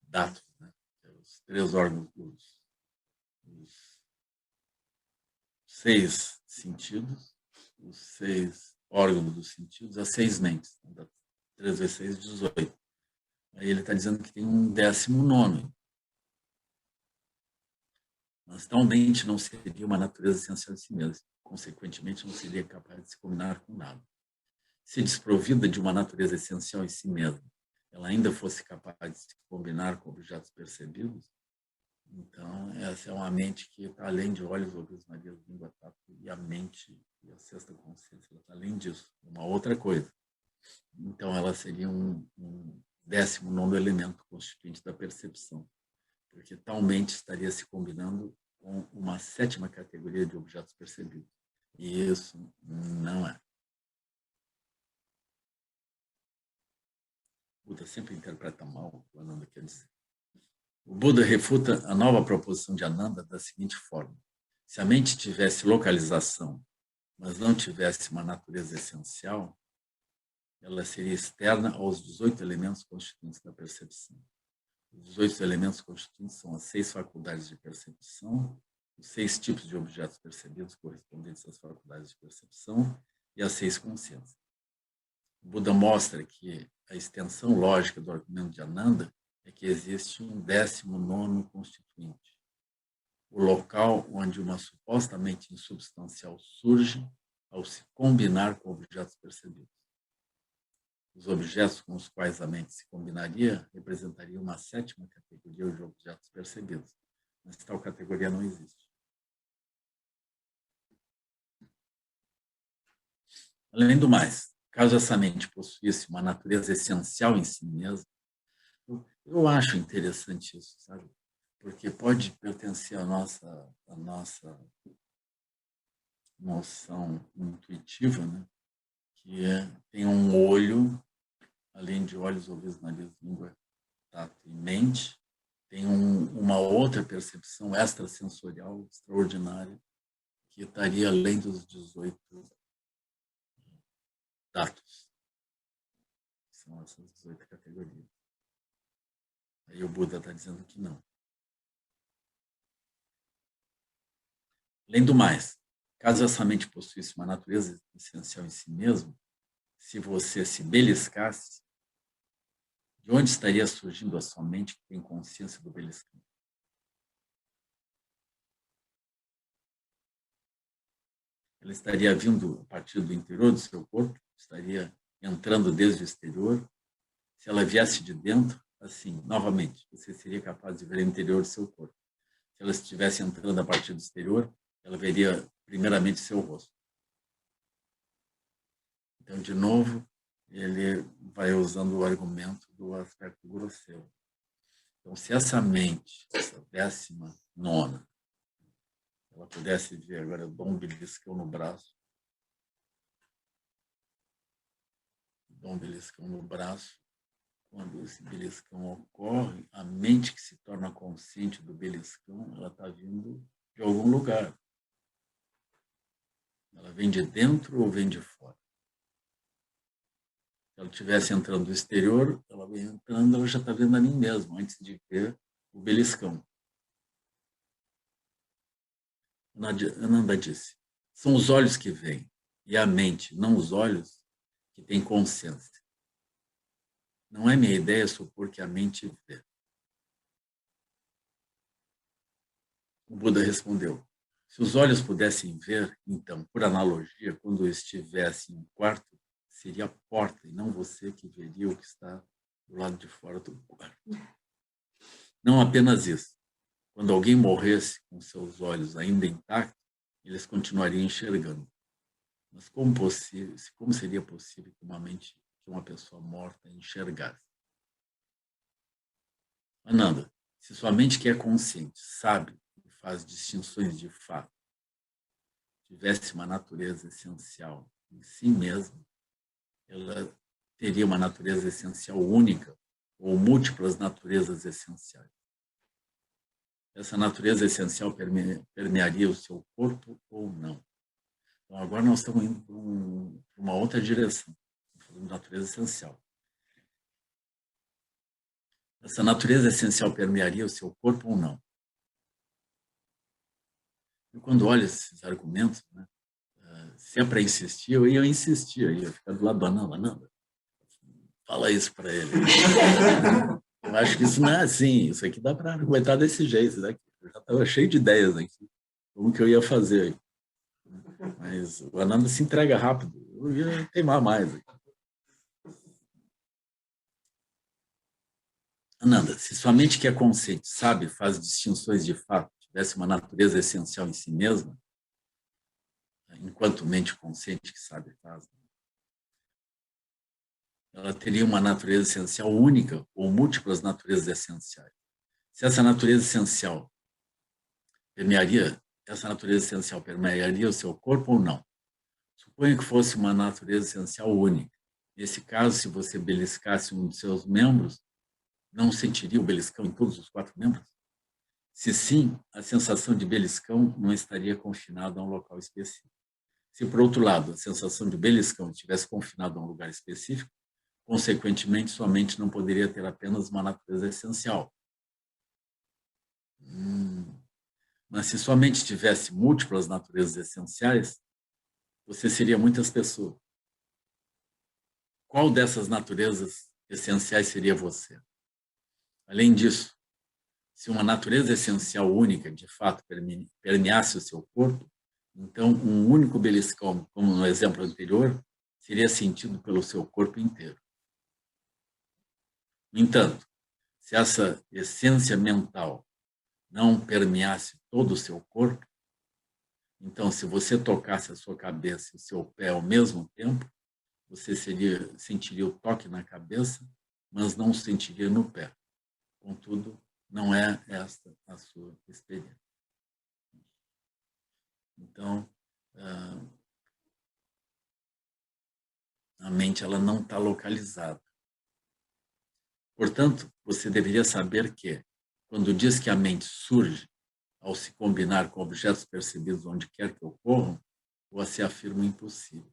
datos, né? Os 3 órgãos, os 6 sentidos, os 6 órgãos dos sentidos, as 6 mentes. 3 vezes 6, 18. Aí ele está dizendo que tem um 19º. Mas tal mente não seria uma natureza essencial de si mesma. Consequentemente, não seria capaz de se combinar com nada. Se desprovida de uma natureza essencial em si mesma, ela ainda fosse capaz de se combinar com objetos percebidos, então essa é uma mente que está além de olhos, ouvidos, nariz, língua, tato e a mente e a sexta consciência, ela está além disso, uma outra coisa. Então ela seria um 19º elemento constituinte da percepção, porque tal mente estaria se combinando com uma 7ª categoria de objetos percebidos. E isso não é. O Buda sempre interpreta mal o que o Ananda quer dizer. O Buda refuta a nova proposição de Ananda da seguinte forma: se a mente tivesse localização, mas não tivesse uma natureza essencial, ela seria externa aos 18 elementos constituintes da percepção. Os 18 elementos constituintes são as 6 faculdades de percepção, os 6 tipos de objetos percebidos correspondentes às faculdades de percepção e as 6 consciências. O Buda mostra que a extensão lógica do argumento de Ananda é que existe um 19º constituinte, o local onde uma supostamente insubstancial surge ao se combinar com objetos percebidos. Os objetos com os quais a mente se combinaria representariam uma sétima categoria de objetos percebidos, mas tal categoria não existe. Além do mais, caso essa mente possuísse uma natureza essencial em si mesma, eu acho interessante isso, sabe? Porque pode pertencer à nossa noção intuitiva, né? Que tem um olho, além de olhos, ouvidos, nariz, língua, tato e mente, tem uma outra percepção extrasensorial extraordinária que estaria além dos 18 tatos. São essas 18 categorias. Aí o Buda está dizendo que não. Além do mais, caso essa mente possuísse uma natureza essencial em si mesmo, se você se beliscasse, de onde estaria surgindo a sua mente que tem consciência do beliscão? Ela estaria vindo a partir do interior do seu corpo, estaria entrando desde o exterior. Se ela viesse de dentro, assim, novamente, você seria capaz de ver o interior do seu corpo. Se ela estivesse entrando a partir do exterior, ela veria primeiramente seu rosto. Então, de novo, ele vai usando o argumento do aspecto grosseiro. Então, se essa mente, essa 19ª, ela pudesse ver agora, eu dou um beliscão no braço, quando esse beliscão ocorre, a mente que se torna consciente do beliscão, ela está vindo de algum lugar. Ela vem de dentro ou vem de fora? Se ela estivesse entrando do exterior, ela vem entrando, ela já está vendo a mim mesmo, antes de ver o beliscão. Ananda disse, são os olhos que veem, e a mente, não os olhos, que tem consciência. Não é minha ideia supor que a mente vê. O Buda respondeu, se os olhos pudessem ver, então, por analogia, quando eu estivesse em um quarto, seria a porta, e não você que veria o que está do lado de fora do quarto. Não apenas isso. Quando alguém morresse com seus olhos ainda intactos, eles continuariam enxergando. Mas como seria possível que uma pessoa morta enxergasse? Ananda, se sua mente que é consciente, sabe e faz distinções de fato, tivesse uma natureza essencial em si mesma, ela teria uma natureza essencial única ou múltiplas naturezas essenciais. Essa natureza essencial permearia o seu corpo ou não? Então, agora nós estamos indo para uma outra direção, falando de natureza essencial. Essa natureza essencial permearia o seu corpo ou não? Eu, quando olho esses argumentos, né, se é para insistir, eu ia insistir, eu ia ficar do lado do Ananda. Fala isso para ele. Eu acho que isso não é assim, isso aqui dá para argumentar desse jeito. Né? Eu já estava cheio de ideias aqui, como que eu ia fazer. Mas o Ananda se entrega rápido, eu ia teimar mais. Ananda, se sua mente que é consciente, sabe, faz distinções de fato, tivesse uma natureza essencial em si mesma, enquanto mente consciente que sabe faz, ela teria uma natureza essencial única ou múltiplas naturezas essenciais. Se essa natureza essencial permearia o seu corpo ou não? Suponha que fosse uma natureza essencial única. Nesse caso, se você beliscasse um de seus membros, não sentiria o beliscão em todos os 4 membros? Se sim, a sensação de beliscão não estaria confinada a um local específico. Se, por outro lado, a sensação de beliscão estivesse confinada a um lugar específico, consequentemente, sua mente não poderia ter apenas uma natureza essencial. Mas se sua mente tivesse múltiplas naturezas essenciais, você seria muitas pessoas. Qual dessas naturezas essenciais seria você? Além disso, se uma natureza essencial única, de fato, permeasse o seu corpo, Então, um único beliscão, como no exemplo anterior, seria sentido pelo seu corpo inteiro. No entanto, se essa essência mental não permeasse todo o seu corpo, então, se você tocasse a sua cabeça e o seu pé ao mesmo tempo, você sentiria o toque na cabeça, mas não o sentiria no pé. Contudo, não é esta a sua experiência. Então, a mente ela não está localizada. Portanto, você deveria saber que, quando diz que a mente surge ao se combinar com objetos percebidos onde quer que ocorram, você afirma o impossível.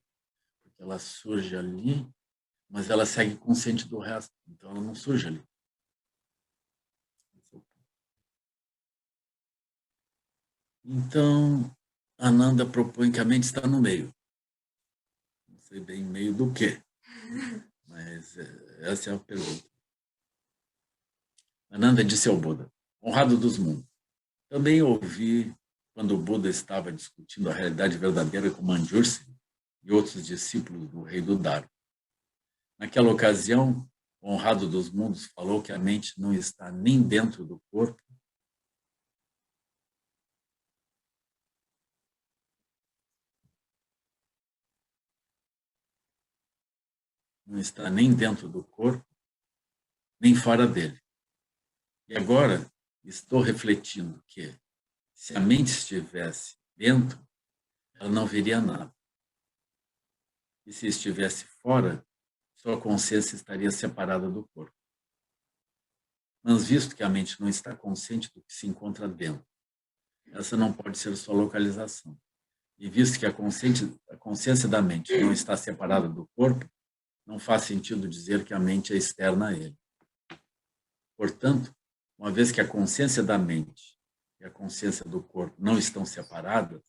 Porque ela surge ali, mas ela segue consciente do resto. Então, ela não surge ali. Então, Ananda propõe que a mente está no meio. Não sei bem meio do quê, mas essa é a pergunta. Ananda disse ao Buda, honrado dos mundos. Também ouvi quando o Buda estava discutindo a realidade verdadeira com Manjushri e outros discípulos do rei do Dharma. Naquela ocasião, o honrado dos mundos falou que a mente não está nem dentro do corpo, não está nem dentro do corpo, nem fora dele. E agora estou refletindo que, se a mente estivesse dentro, ela não veria nada. E se estivesse fora, sua consciência estaria separada do corpo. Mas visto que a mente não está consciente do que se encontra dentro, essa não pode ser sua localização. E visto que a consciência da mente não está separada do corpo, não faz sentido dizer que a mente é externa a ele. Portanto, uma vez que a consciência da mente e a consciência do corpo não estão separadas,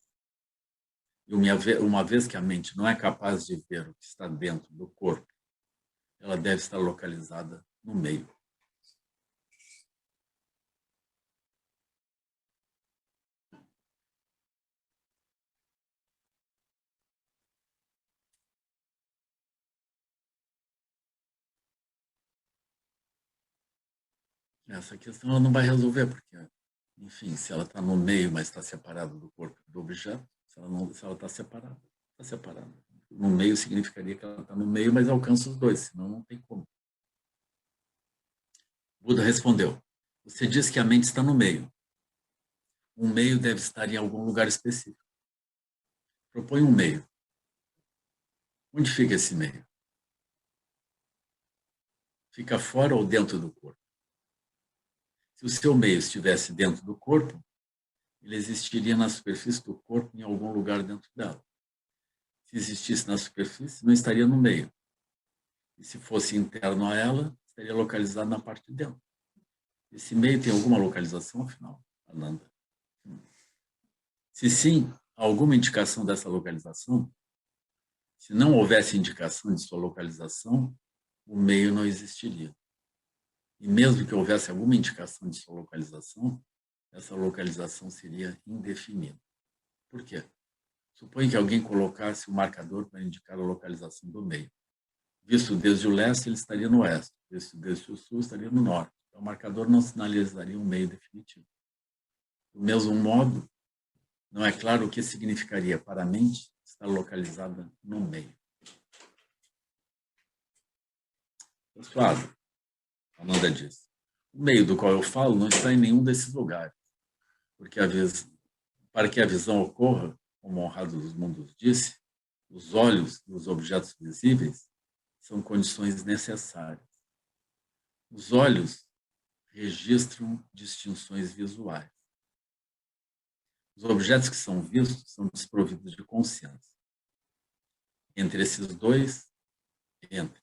e uma vez que a mente não é capaz de ver o que está dentro do corpo, ela deve estar localizada no meio. Essa questão ela não vai resolver, porque, enfim, se ela está no meio, mas está separada do corpo do objeto, se ela está separada, está separada. No meio significaria que ela está no meio, mas alcança os dois, senão não tem como. Buda respondeu, você diz que a mente está no meio. Um meio deve estar em algum lugar específico. Propõe um meio. Onde fica esse meio? Fica fora ou dentro do corpo? Se o seu meio estivesse dentro do corpo, ele existiria na superfície do corpo, em algum lugar dentro dela. Se existisse na superfície, não estaria no meio. E se fosse interno a ela, estaria localizado na parte de dentro. Esse meio tem alguma localização, afinal, Ananda? Se sim, há alguma indicação dessa localização? Se não houvesse indicação de sua localização, o meio não existiria. E mesmo que houvesse alguma indicação de sua localização, essa localização seria indefinida. Por quê? Suponha que alguém colocasse o marcador para indicar a localização do meio. Visto desde o leste, ele estaria no oeste. Visto desde o sul, estaria no norte. Então, o marcador não sinalizaria um meio definitivo. Do mesmo modo, não é claro o que significaria para a mente estar localizada no meio. Persuado, Amanda diz. O meio do qual eu falo não está em nenhum desses lugares, porque para que a visão ocorra, como o honrado dos mundos disse, os olhos e os objetos visíveis são condições necessárias. Os olhos registram distinções visuais. Os objetos que são vistos são desprovidos de consciência. Entre esses dois, entre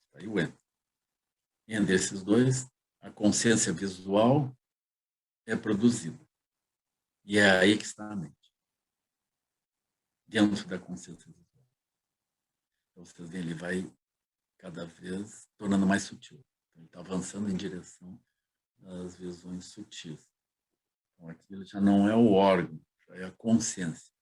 esses dois, a consciência visual é produzida. E é aí que está a mente. Dentro da consciência visual. Então, vocês veem, ele vai cada vez tornando mais sutil. Ele está avançando em direção às visões sutis. Então, aquilo já não é o órgão, já é a consciência.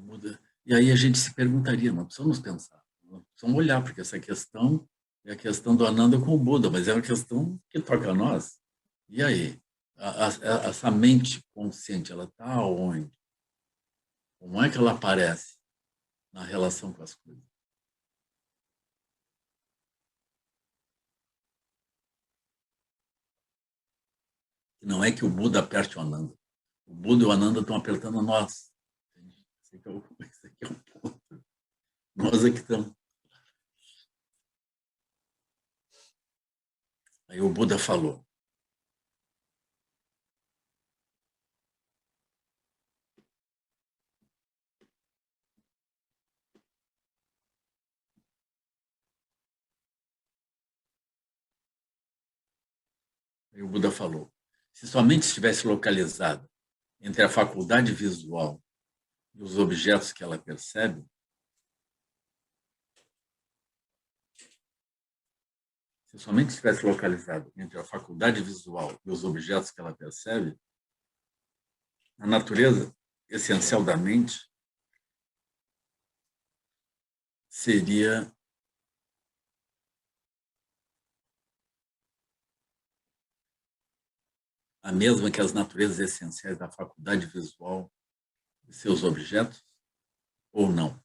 Buda. E aí a gente se perguntaria, nós precisamos pensar, nós precisamos olhar, porque essa questão é a questão do Ananda com o Buda, mas é uma questão que toca a nós. E aí? Essa mente consciente, ela está onde? Como é que ela aparece na relação com as coisas? E não é que o Buda aperte o Ananda. O Buda e o Ananda estão apertando nós. Esse aqui é o ponto. Nós é que estamos. Aí o Buda falou. Aí o Buda falou. Se sua mente estivesse localizada entre a faculdade visual e os objetos que ela percebe, se sua mente estivesse localizada entre a faculdade visual e os objetos que ela percebe, a natureza essencial da mente seria a mesma que as naturezas essenciais da faculdade visual e seus objetos, ou não?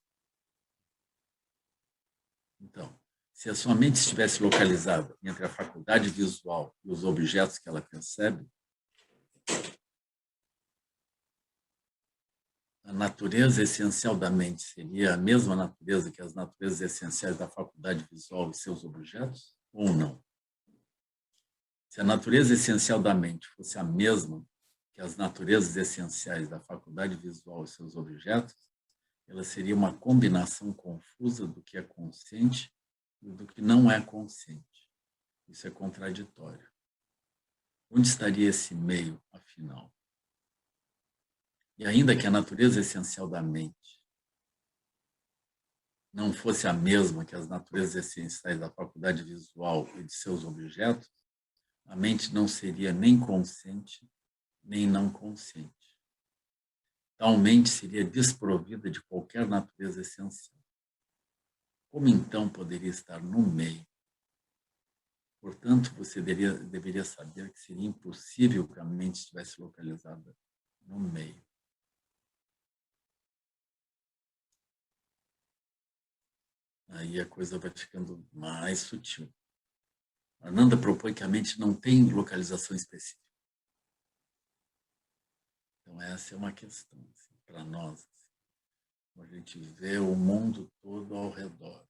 Então, se a sua mente estivesse localizada entre a faculdade visual e os objetos que ela percebe, a natureza essencial da mente seria a mesma natureza que as naturezas essenciais da faculdade visual e seus objetos, ou não? Se a natureza essencial da mente fosse a mesma que as naturezas essenciais da faculdade visual e seus objetos, ela seria uma combinação confusa do que é consciente e do que não é consciente. Isso é contraditório. Onde estaria esse meio, afinal? E ainda que a natureza essencial da mente não fosse a mesma que as naturezas essenciais da faculdade visual e de seus objetos, a mente não seria nem consciente, nem não consciente. Tal mente seria desprovida de qualquer natureza essencial. Como então poderia estar no meio? Portanto, você deveria saber que seria impossível que a mente estivesse localizada no meio. Aí a coisa vai ficando mais sutil. Ananda propõe que a mente não tem localização específica. Então, essa é uma questão assim, para nós. Assim, a gente vê o mundo todo ao redor.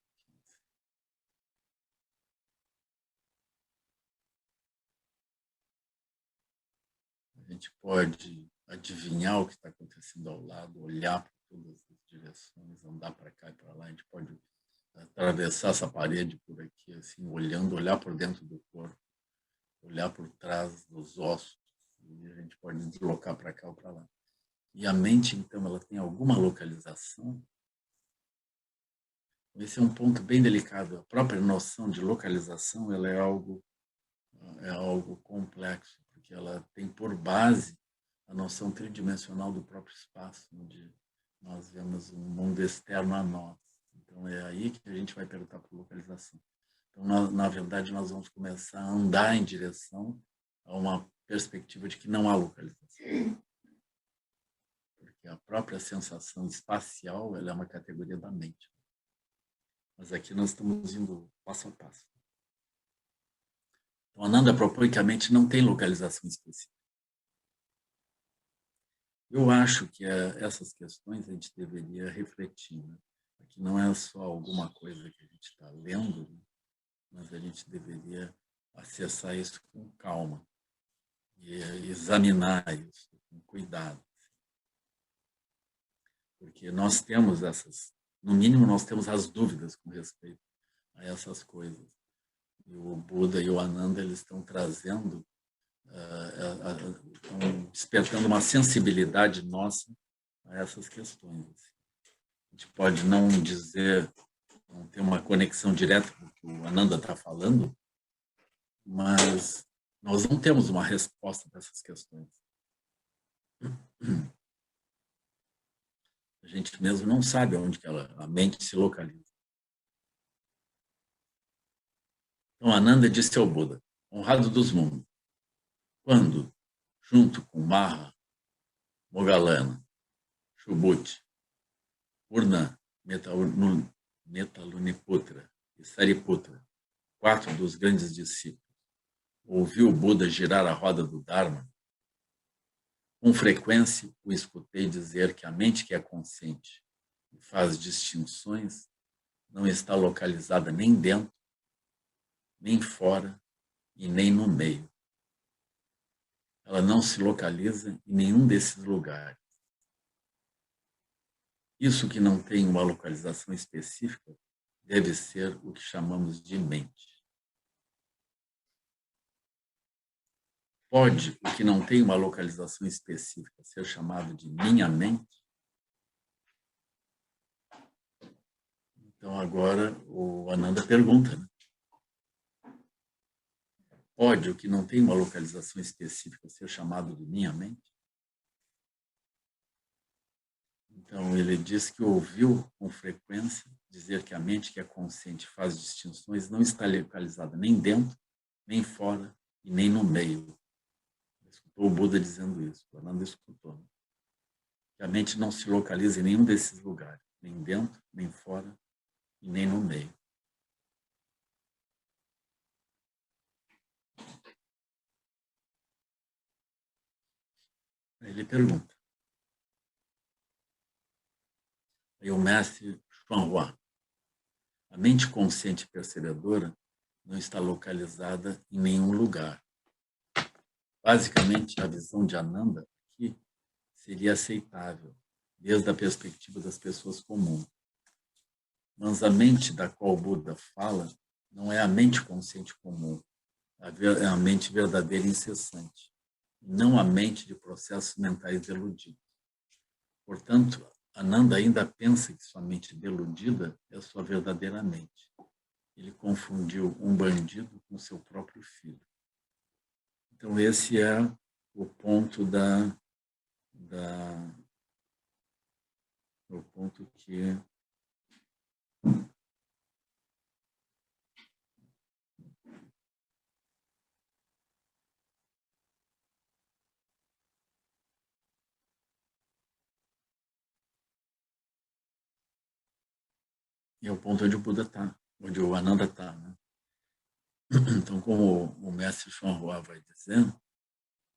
A gente pode adivinhar o que está acontecendo ao lado, olhar para todas as direções, andar para cá e para lá. A gente pode atravessar essa parede por aqui, assim, olhando, olhar por dentro do corpo, olhar por trás dos ossos, e a gente pode deslocar para cá ou para lá. E a mente, então, ela tem alguma localização? Esse é um ponto bem delicado. A própria noção de localização, ela é algo complexo, porque ela tem por base a noção tridimensional do próprio espaço, onde nós vemos um mundo externo a nós. Então, é aí que a gente vai perguntar por localização. Então, na verdade, nós vamos começar a andar em direção a uma perspectiva de que não há localização. Porque a própria sensação espacial, ela é uma categoria da mente. Mas aqui nós estamos indo passo a passo. Então, Ananda propõe que a mente não tem localização específica. Eu acho que essas questões a gente deveria refletir. Né? Aqui não é só alguma coisa que a gente está lendo, né? Mas a gente deveria acessar isso com calma e examinar isso com cuidado. Porque nós temos no mínimo nós temos as dúvidas com respeito a essas coisas. E o Buda e o Ananda, eles estão trazendo, estão despertando uma sensibilidade nossa a essas questões. A gente pode não dizer, não ter uma conexão direta com o que o Ananda está falando, mas nós não temos uma resposta para essas questões. A gente mesmo não sabe onde que a mente se localiza. Então, Ananda disse ao Buda, honrado dos mundos, quando, junto com Maha, Moggallana, Subhuti, Purna, Metaluniputra e Sariputra, 4 dos grandes discípulos, ouviu o Buda girar a roda do Dharma, com frequência o escutei dizer que a mente que é consciente e faz distinções não está localizada nem dentro, nem fora e nem no meio. Ela não se localiza em nenhum desses lugares. Isso que não tem uma localização específica deve ser o que chamamos de mente. Pode o que não tem uma localização específica ser chamado de minha mente? Então agora o Ananda pergunta, né? Pode o que não tem uma localização específica ser chamado de minha mente? Então ele diz que ouviu com frequência dizer que a mente que é consciente faz distinções não está localizada nem dentro, nem fora e nem no meio. Escutou o Buda dizendo isso, o Ananda escutou. Né? Que a mente não se localiza em nenhum desses lugares, nem dentro, nem fora e nem no meio. Aí ele pergunta. Aí o mestre Xuanhua, a mente consciente e percebedora não está localizada em nenhum lugar. Basicamente, a visão de Ananda aqui seria aceitável, desde a perspectiva das pessoas comuns. Mas a mente da qual o Buda fala não é a mente consciente comum, é a mente verdadeira e incessante, não a mente de processos mentais deludidos. Portanto, Ananda ainda pensa que sua mente deludida é sua verdadeira mente. Ele confundiu um bandido com seu próprio filho. Então, esse é o ponto o ponto que é o ponto onde o Buda está, onde o Ananda está. Né? Então, como o mestre Xuanhua vai dizendo,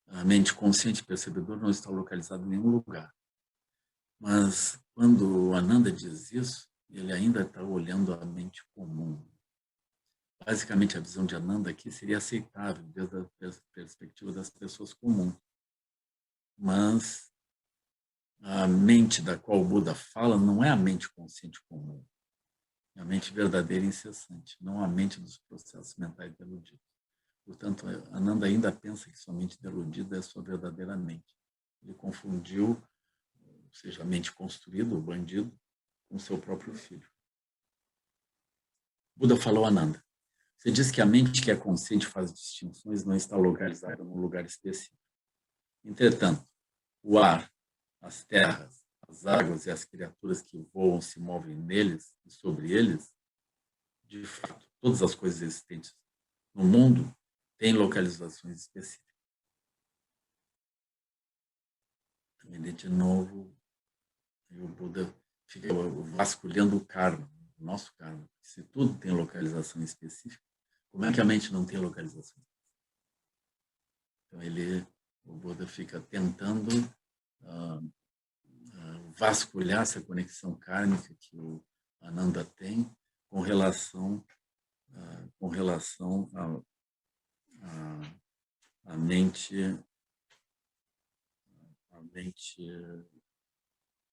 a mente consciente e percebedora não está localizada em nenhum lugar. Mas, quando o Ananda diz isso, ele ainda está olhando a mente comum. Basicamente, a visão de Ananda aqui seria aceitável desde a perspectiva das pessoas comuns. Mas a mente da qual o Buda fala não é a mente consciente comum. É a mente verdadeira e incessante, não a mente dos processos mentais deludidos. Portanto, Ananda ainda pensa que sua mente deludida é sua verdadeira mente. Ele confundiu, ou seja, a mente construída, o bandido, com seu próprio filho. Buda falou a Ananda, você diz que a mente que é consciente faz distinções não está localizada num lugar específico. Entretanto, o ar, as terras, as águas e as criaturas que voam se movem neles e sobre eles, de fato, todas as coisas existentes no mundo têm localizações específicas. Ele, de novo, o Buda fica vasculhando o karma, o nosso karma. Se tudo tem localização específica, como é que a mente não tem localização? Então, o Buda fica tentando vasculhar essa conexão kármica que o Ananda tem com relação à mente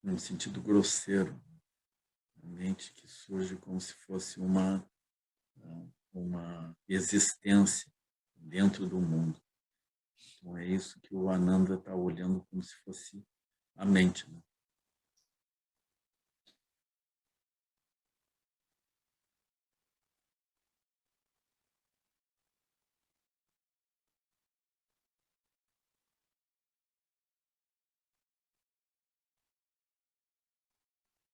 num sentido grosseiro, a mente que surge como se fosse uma existência dentro do mundo. Então é isso que o Ananda está olhando como se fosse a mente. Né?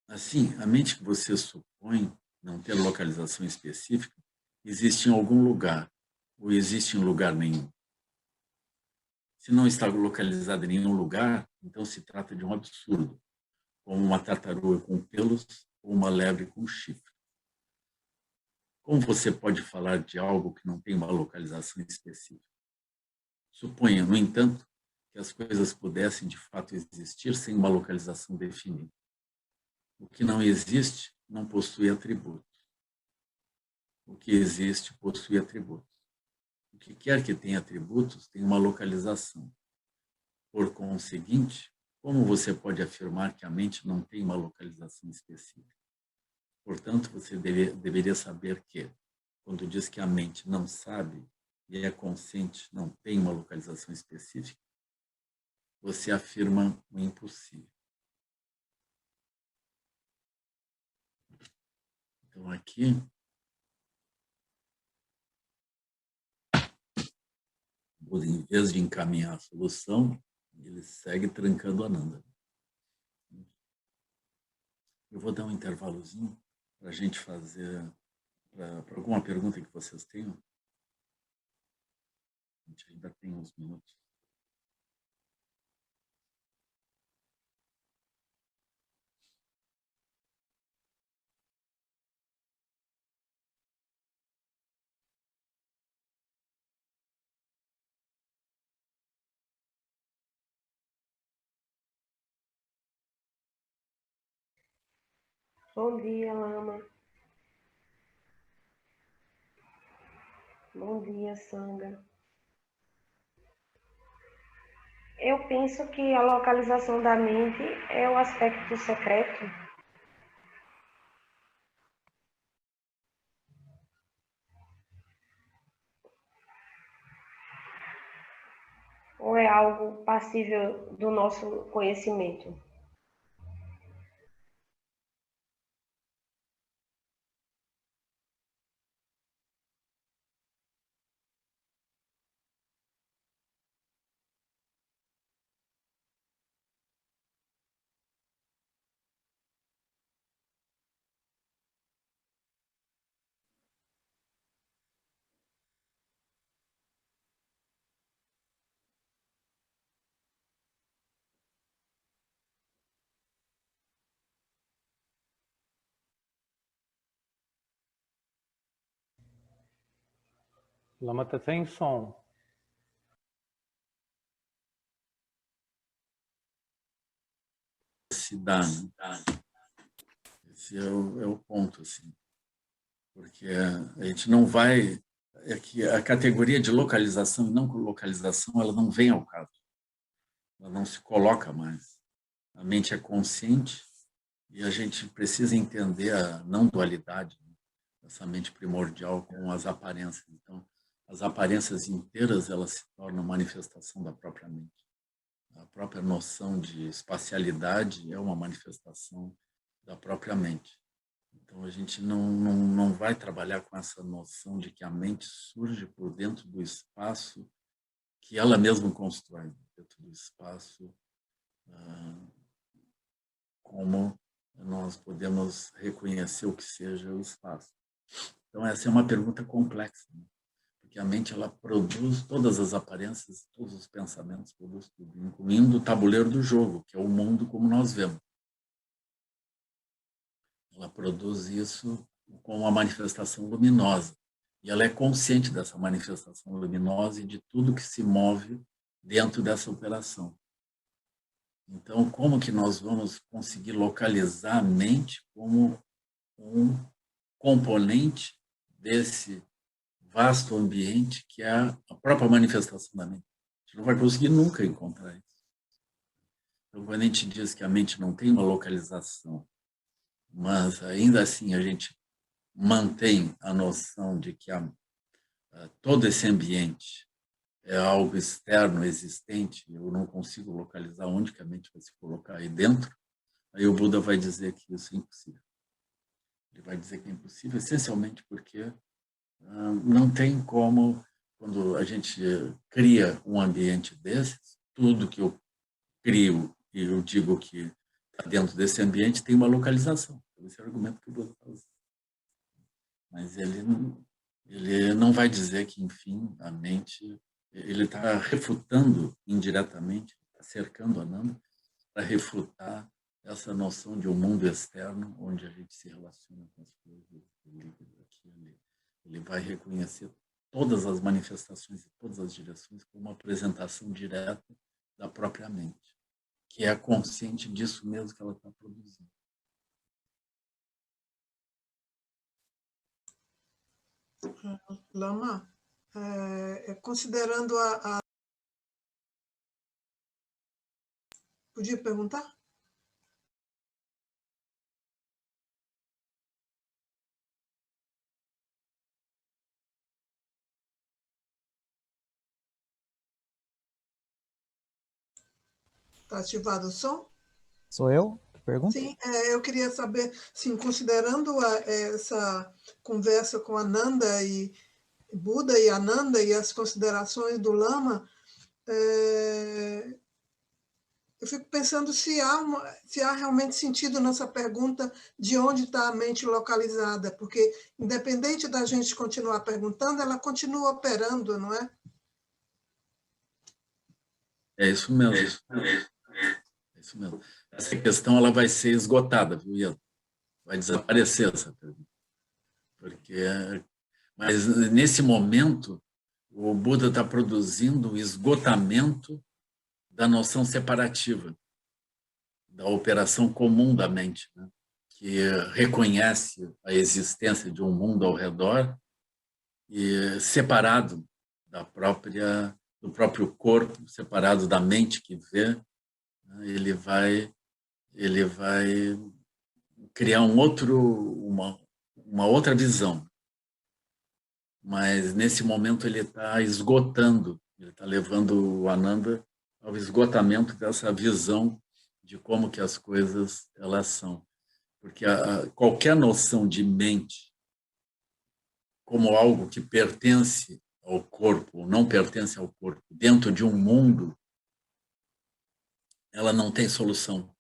Assim, a mente que você supõe não ter localização específica existe em algum lugar, ou existe em lugar nenhum. Se não está localizada em nenhum lugar, então se trata de um absurdo, como uma tartaruga com pelos ou uma lebre com chifre. Como você pode falar de algo que não tem uma localização específica? Suponha, no entanto, que as coisas pudessem de fato existir sem uma localização definida. O que não existe não possui atributos. O que existe possui atributos. O que quer que tenha atributos tem uma localização. Por conseguinte, como você pode afirmar que a mente não tem uma localização específica? Portanto, você deveria saber que, quando diz que a mente não sabe e é consciente, não tem uma localização específica, você afirma o impossível. Então, aqui, em vez de encaminhar a solução, ele segue trancando a Ananda. Eu vou dar um intervalozinho para a gente fazer, para alguma pergunta que vocês tenham. A gente ainda tem uns minutos. Bom dia, Lama. Bom dia, Sanga. Eu penso que a localização da mente é o aspecto secreto, ou é algo passível do nosso conhecimento? Lama está sem som. Se dá, né? Esse é o ponto, assim. Porque a gente não vai... É que a categoria de localização e não localização, ela não vem ao caso. Ela não se coloca mais. A mente é consciente e a gente precisa entender a não dualidade, né? Essa mente primordial com as aparências. Então, as aparências inteiras, elas se tornam manifestação da própria mente. A própria noção de espacialidade é uma manifestação da própria mente. Então, a gente não vai trabalhar com essa noção de que a mente surge por dentro do espaço que ela mesma constrói, dentro do espaço, como nós podemos reconhecer o que seja o espaço. Então, essa é uma pergunta complexa, né? Porque a mente ela produz todas as aparências, todos os pensamentos, produz tudo, incluindo o tabuleiro do jogo, que é o mundo como nós vemos. Ela produz isso com uma manifestação luminosa. E ela é consciente dessa manifestação luminosa e de tudo que se move dentro dessa operação. Então, como que nós vamos conseguir localizar a mente como um componente desse vasto ambiente que é a própria manifestação da mente? A gente não vai conseguir nunca encontrar isso. Então, quando a gente diz que a mente não tem uma localização, mas ainda assim a gente mantém a noção de que todo esse ambiente é algo externo, existente, eu não consigo localizar onde que a mente vai se colocar aí dentro, aí o Buda vai dizer que isso é impossível. Ele vai dizer que é impossível, essencialmente porque não tem como, quando a gente cria um ambiente desses, tudo que eu crio, e eu digo que dentro desse ambiente tem uma localização. Esse é o argumento que o Buda está usando. Mas ele não vai dizer que, enfim, a mente... Ele está refutando indiretamente, está cercando Ananda para refutar essa noção de um mundo externo onde a gente se relaciona com as coisas aqui e ali. Ele vai reconhecer todas as manifestações e todas as direções como uma apresentação direta da própria mente, que é consciente disso mesmo que ela está produzindo. Lama, considerando a... Podia perguntar? Está ativado o som? Sou eu? Pergunta? Sim, eu queria saber, sim, considerando essa conversa com Ananda e Buda e Ananda e as considerações do Lama, eu fico pensando se há realmente sentido nessa pergunta de onde está a mente localizada, porque, independente da gente continuar perguntando, ela continua operando, não é? É isso mesmo. É isso mesmo. Essa questão ela vai ser esgotada, viu, Ian? Vai desaparecer essa pergunta. Mas, nesse momento, o Buda está produzindo o esgotamento da noção separativa, da operação comum da mente, né? Que reconhece a existência de um mundo ao redor e separado do próprio corpo, separado da mente que vê, né? Ele vai criar uma outra visão. Mas, nesse momento, ele está esgotando, ele está levando o Ananda ao esgotamento dessa visão de como que as coisas elas são. Porque qualquer noção de mente como algo que pertence ao corpo, ou não pertence ao corpo, dentro de um mundo, ela não tem solução.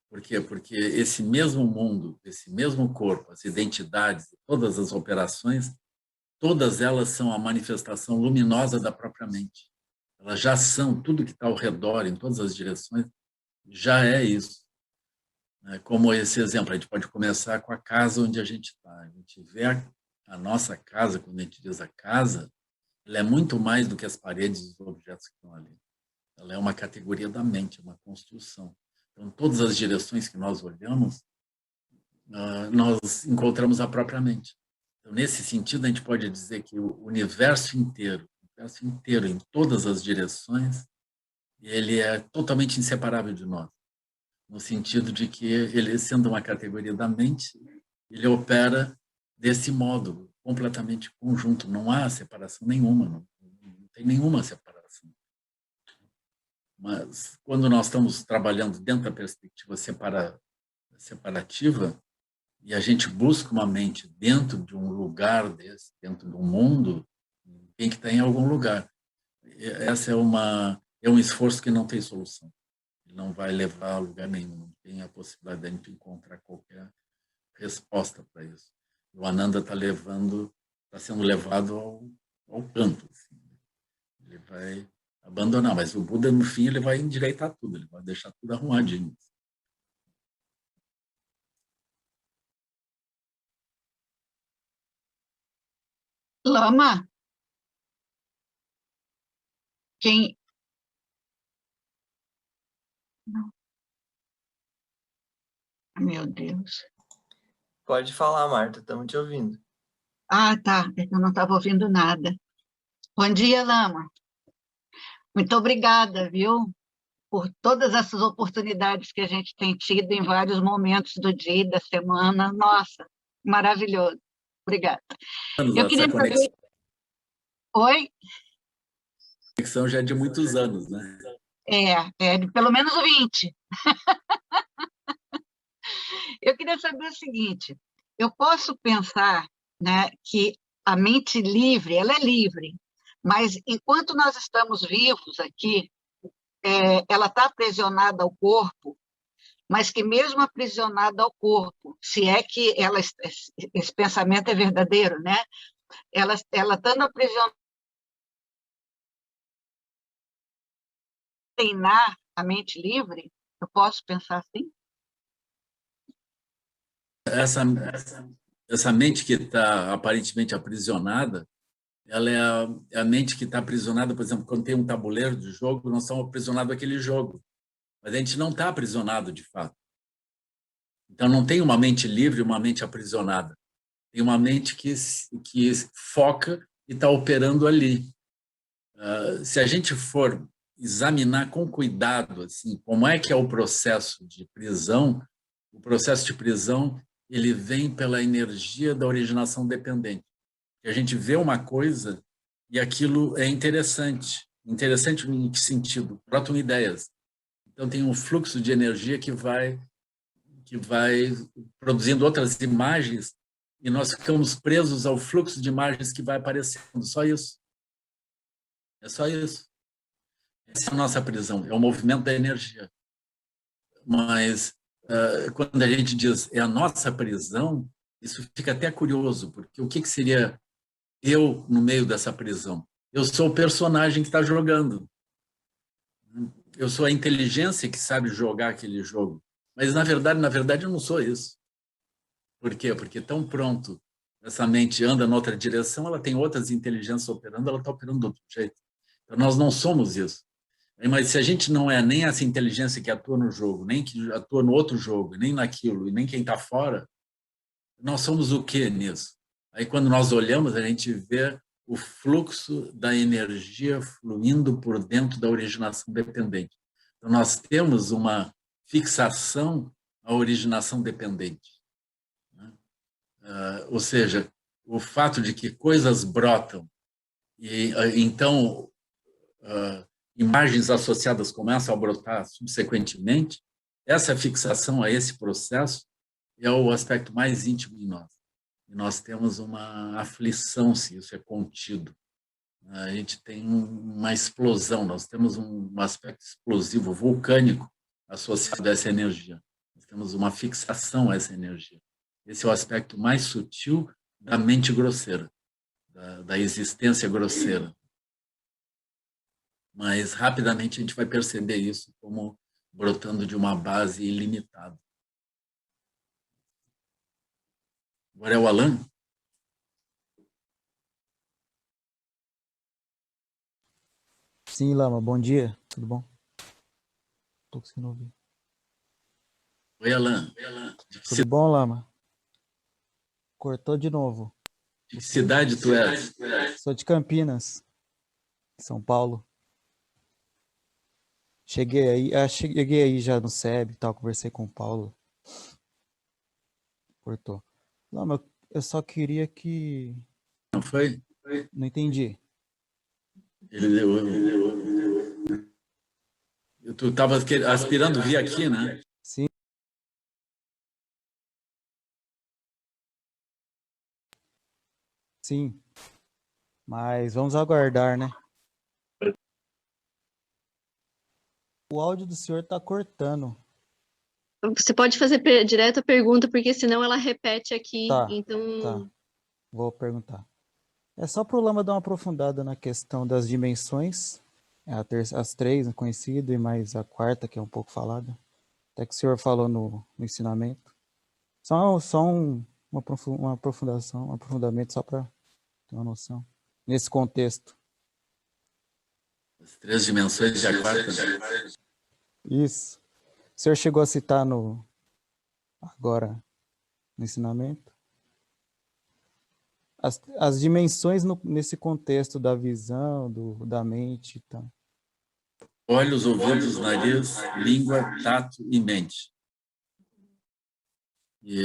Por quê? Porque esse mesmo mundo, esse mesmo corpo, as identidades, todas as operações, todas elas são a manifestação luminosa da própria mente. Elas já são, tudo que está ao redor, em todas as direções, já é isso. Como esse exemplo, a gente pode começar com a casa onde a gente está. A gente vê a nossa casa, quando a gente diz a casa, ela é muito mais do que as paredes e os objetos que estão ali. Ela é uma categoria da mente, uma construção. Então, todas as direções que nós olhamos, nós encontramos a própria mente. Então, nesse sentido, a gente pode dizer que o universo inteiro, em todas as direções, ele é totalmente inseparável de nós, no sentido de que ele, sendo uma categoria da mente, ele opera desse modo, completamente conjunto, não há separação nenhuma, não tem nenhuma separação. Mas, quando nós estamos trabalhando dentro da perspectiva separativa, e a gente busca uma mente dentro de um lugar desse, dentro de um mundo, tem que estar em algum lugar. Essa é um esforço que não tem solução. Ele não vai levar a lugar nenhum. Não tem a possibilidade de encontrar qualquer resposta para isso. O Ananda está sendo levado ao canto. Assim. Ele vai abandonar, mas o Buda, no fim, ele vai endireitar tudo, ele vai deixar tudo arrumadinho. Lama, quem... Não. Meu Deus. Pode falar, Marta, estamos te ouvindo. Ah, tá, eu não estava ouvindo nada. Bom dia, Lama. Muito obrigada, viu, por todas essas oportunidades que a gente tem tido em vários momentos do dia e da semana. Nossa, maravilhoso. Obrigada. Eu queria saber... Oi? A conexão já é de muitos anos, né? É de pelo menos 20. Eu queria saber o seguinte, eu posso pensar, né, que a mente livre, ela é livre, mas enquanto nós estamos vivos aqui, ela está aprisionada ao corpo, mas que mesmo aprisionada ao corpo, se é que esse pensamento é verdadeiro, né? Ela estando aprisionada, treinar a mente livre, eu posso pensar assim? Essa mente que está aparentemente aprisionada, ela é a mente que está aprisionada, por exemplo, quando tem um tabuleiro de jogo, nós estamos aprisionados àquele jogo, mas a gente não está aprisionado de fato. Então, não tem uma mente livre e uma mente aprisionada. Tem uma mente que foca e está operando ali. Se a gente for examinar com cuidado assim, como é que é o processo de prisão, o processo de prisão ele vem pela energia da originação dependente. A gente vê uma coisa e aquilo é interessante. Interessante em que sentido? Brotam ideias. Então, tem um fluxo de energia que vai produzindo outras imagens e nós ficamos presos ao fluxo de imagens que vai aparecendo. Só isso. É só isso. Essa é a nossa prisão, é o movimento da energia. Mas quando a gente diz é a nossa prisão, isso fica até curioso, porque o que seria eu no meio dessa prisão? Eu sou o personagem que está jogando. Eu sou a inteligência que sabe jogar aquele jogo. Mas, na verdade, eu não sou isso. Por quê? Porque tão pronto essa mente anda em outra direção, ela tem outras inteligências operando, ela está operando de outro jeito. Então, nós não somos isso. Mas se a gente não é nem essa inteligência que atua no jogo, nem que atua no outro jogo, nem naquilo, e nem quem está fora, nós somos o quê nisso? Aí, quando nós olhamos, a gente vê o fluxo da energia fluindo por dentro da originação dependente. Então, nós temos uma fixação à originação dependente. Ou seja, o fato de que coisas brotam e, então, imagens associadas começam a brotar subsequentemente, essa fixação a esse processo é o aspecto mais íntimo em nós. E nós temos uma aflição se isso é contido. A gente tem uma explosão, nós temos um aspecto explosivo, vulcânico, associado a essa energia. Nós temos uma fixação a essa energia. Esse é o aspecto mais sutil da mente grosseira, da existência grosseira. Mas, rapidamente, a gente vai perceber isso como brotando de uma base ilimitada. Agora é o Alan? Sim, Lama, bom dia. Tudo bom? Tô conseguindo ouvir. Oi, Alan. Tudo bom, Lama? Cortou de novo. De que cidade tu és? Sou de Campinas, São Paulo. Cheguei aí já no SEB e tal, conversei com o Paulo. Cortou. Lama, eu só queria que... Não foi? Não entendi. Tu estava aspirando vir aqui, né? Sim. Sim. Mas vamos aguardar, né? O áudio do senhor tá cortando. Você pode fazer direto a pergunta, porque senão ela repete aqui. Tá, Então, tá. Vou perguntar. É só para o Lama dar uma aprofundada na questão das dimensões. As três, conhecido, e mais a quarta, que é um pouco falada. Até que o senhor falou no ensinamento. Só uma aprofundação, um aprofundamento, só para ter uma noção. Nesse contexto. As três dimensões de a quarta. Isso. O senhor chegou a citar agora no ensinamento? As dimensões nesse contexto da visão, da mente e tal. Olhos, ouvidos, nariz, língua, tato e mente. E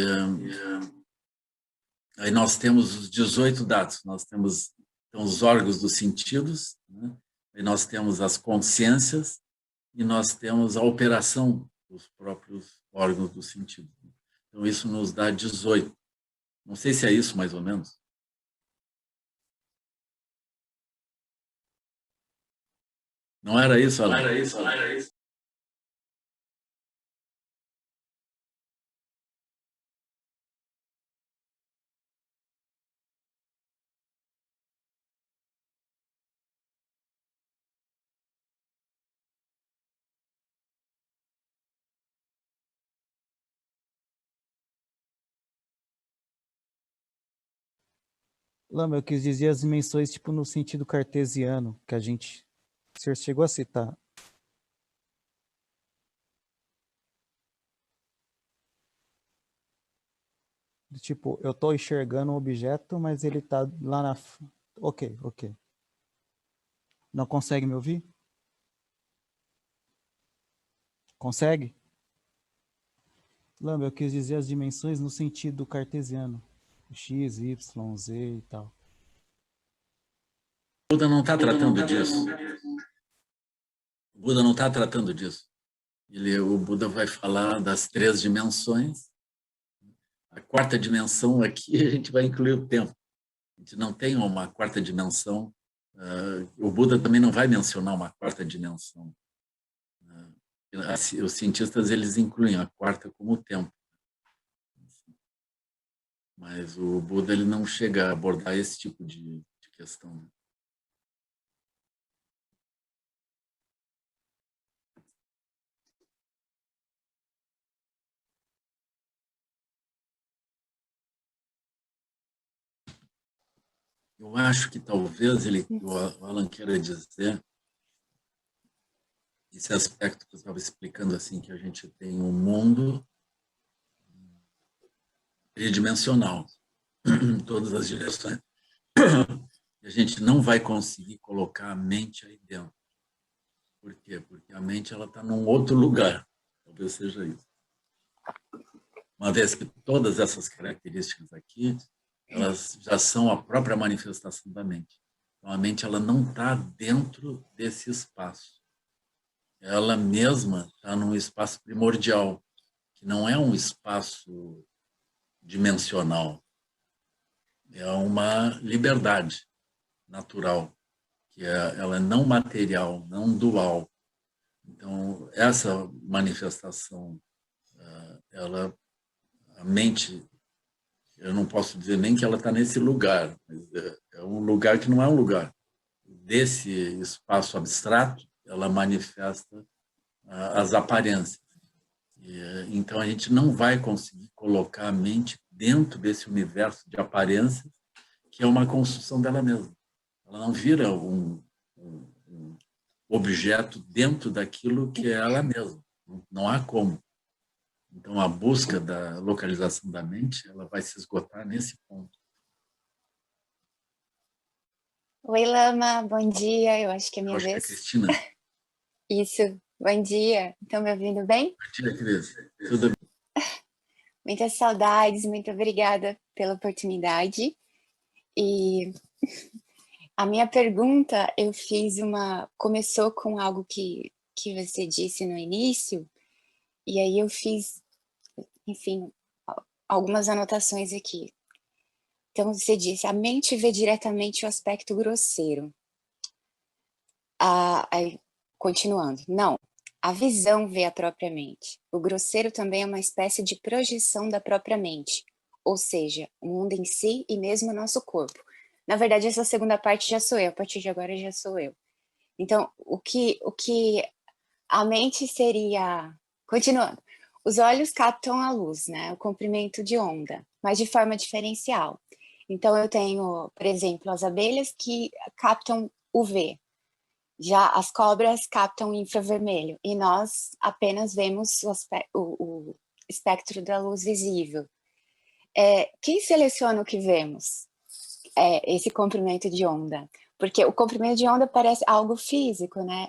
aí nós temos os 18 dados. Nós temos então, os órgãos dos sentidos, né? E nós temos as consciências e nós temos a operação dos próprios órgãos do sentido. Então, isso nos dá 18. Não sei se é isso, mais ou menos. Não era isso, Alan? Não era isso, Alan. Lama, eu quis dizer as dimensões, tipo, no sentido cartesiano, que o senhor chegou a citar. Tipo, eu estou enxergando um objeto, mas ele está lá na... Ok. Não consegue me ouvir? Consegue? Lama, eu quis dizer as dimensões no sentido cartesiano. X, Y, Z e tal. O Buda não está tratando disso. O Buda não está tratando disso. O Buda vai falar das 3 dimensões. A 4ª dimensão aqui a gente vai incluir o tempo. A gente não tem uma 4ª dimensão. O Buda também não vai mencionar uma 4ª dimensão. Os cientistas eles incluem a 4ª como o tempo. Mas o Buda ele não chega a abordar esse tipo de questão. Eu acho que talvez o Alan queira dizer esse aspecto que eu estava explicando, assim, que a gente tem um mundo tridimensional, em todas as direções. E a gente não vai conseguir colocar a mente aí dentro. Por quê? Porque a mente está num outro lugar. Talvez seja isso. Uma vez que todas essas características aqui, elas já são a própria manifestação da mente. Então, a mente ela não está dentro desse espaço. Ela mesma está num espaço primordial, que não é um espaço dimensional. É uma liberdade natural, que ela é não material, não dual. Então, essa manifestação, a mente, eu não posso dizer nem que ela está nesse lugar, mas é um lugar que não é um lugar. Desse espaço abstrato, ela manifesta as aparências. Então, a gente não vai conseguir colocar a mente dentro desse universo de aparências, que é uma construção dela mesma. Ela não vira um objeto dentro daquilo que é ela mesma. Não há como. Então, a busca da localização da mente, ela vai se esgotar nesse ponto. Oi, Lama, bom dia. Eu acho que é minha vez. Que é Cristina. Isso, bom dia. Estão me ouvindo bem? Bom dia, Cris. Tudo bem? Muitas saudades, muito obrigada pela oportunidade. E a minha pergunta, começou com algo que você disse no início, e aí eu fiz, enfim, algumas anotações aqui. Então, você disse, a mente vê diretamente o aspecto grosseiro. Aí, continuando, não, a visão vê a própria mente. O grosseiro também é uma espécie de projeção da própria mente, ou seja, o mundo em si e mesmo o nosso corpo. Na verdade, essa segunda parte já sou eu, a partir de agora já sou eu. Então, o que a mente seria... Continuando, os olhos captam a luz, né, o comprimento de onda, mas de forma diferencial. Então, eu tenho, por exemplo, as abelhas que captam UV, já as cobras captam infravermelho, e nós apenas vemos o espectro da luz visível. Quem seleciona o que vemos? Esse comprimento de onda. Porque o comprimento de onda parece algo físico, né?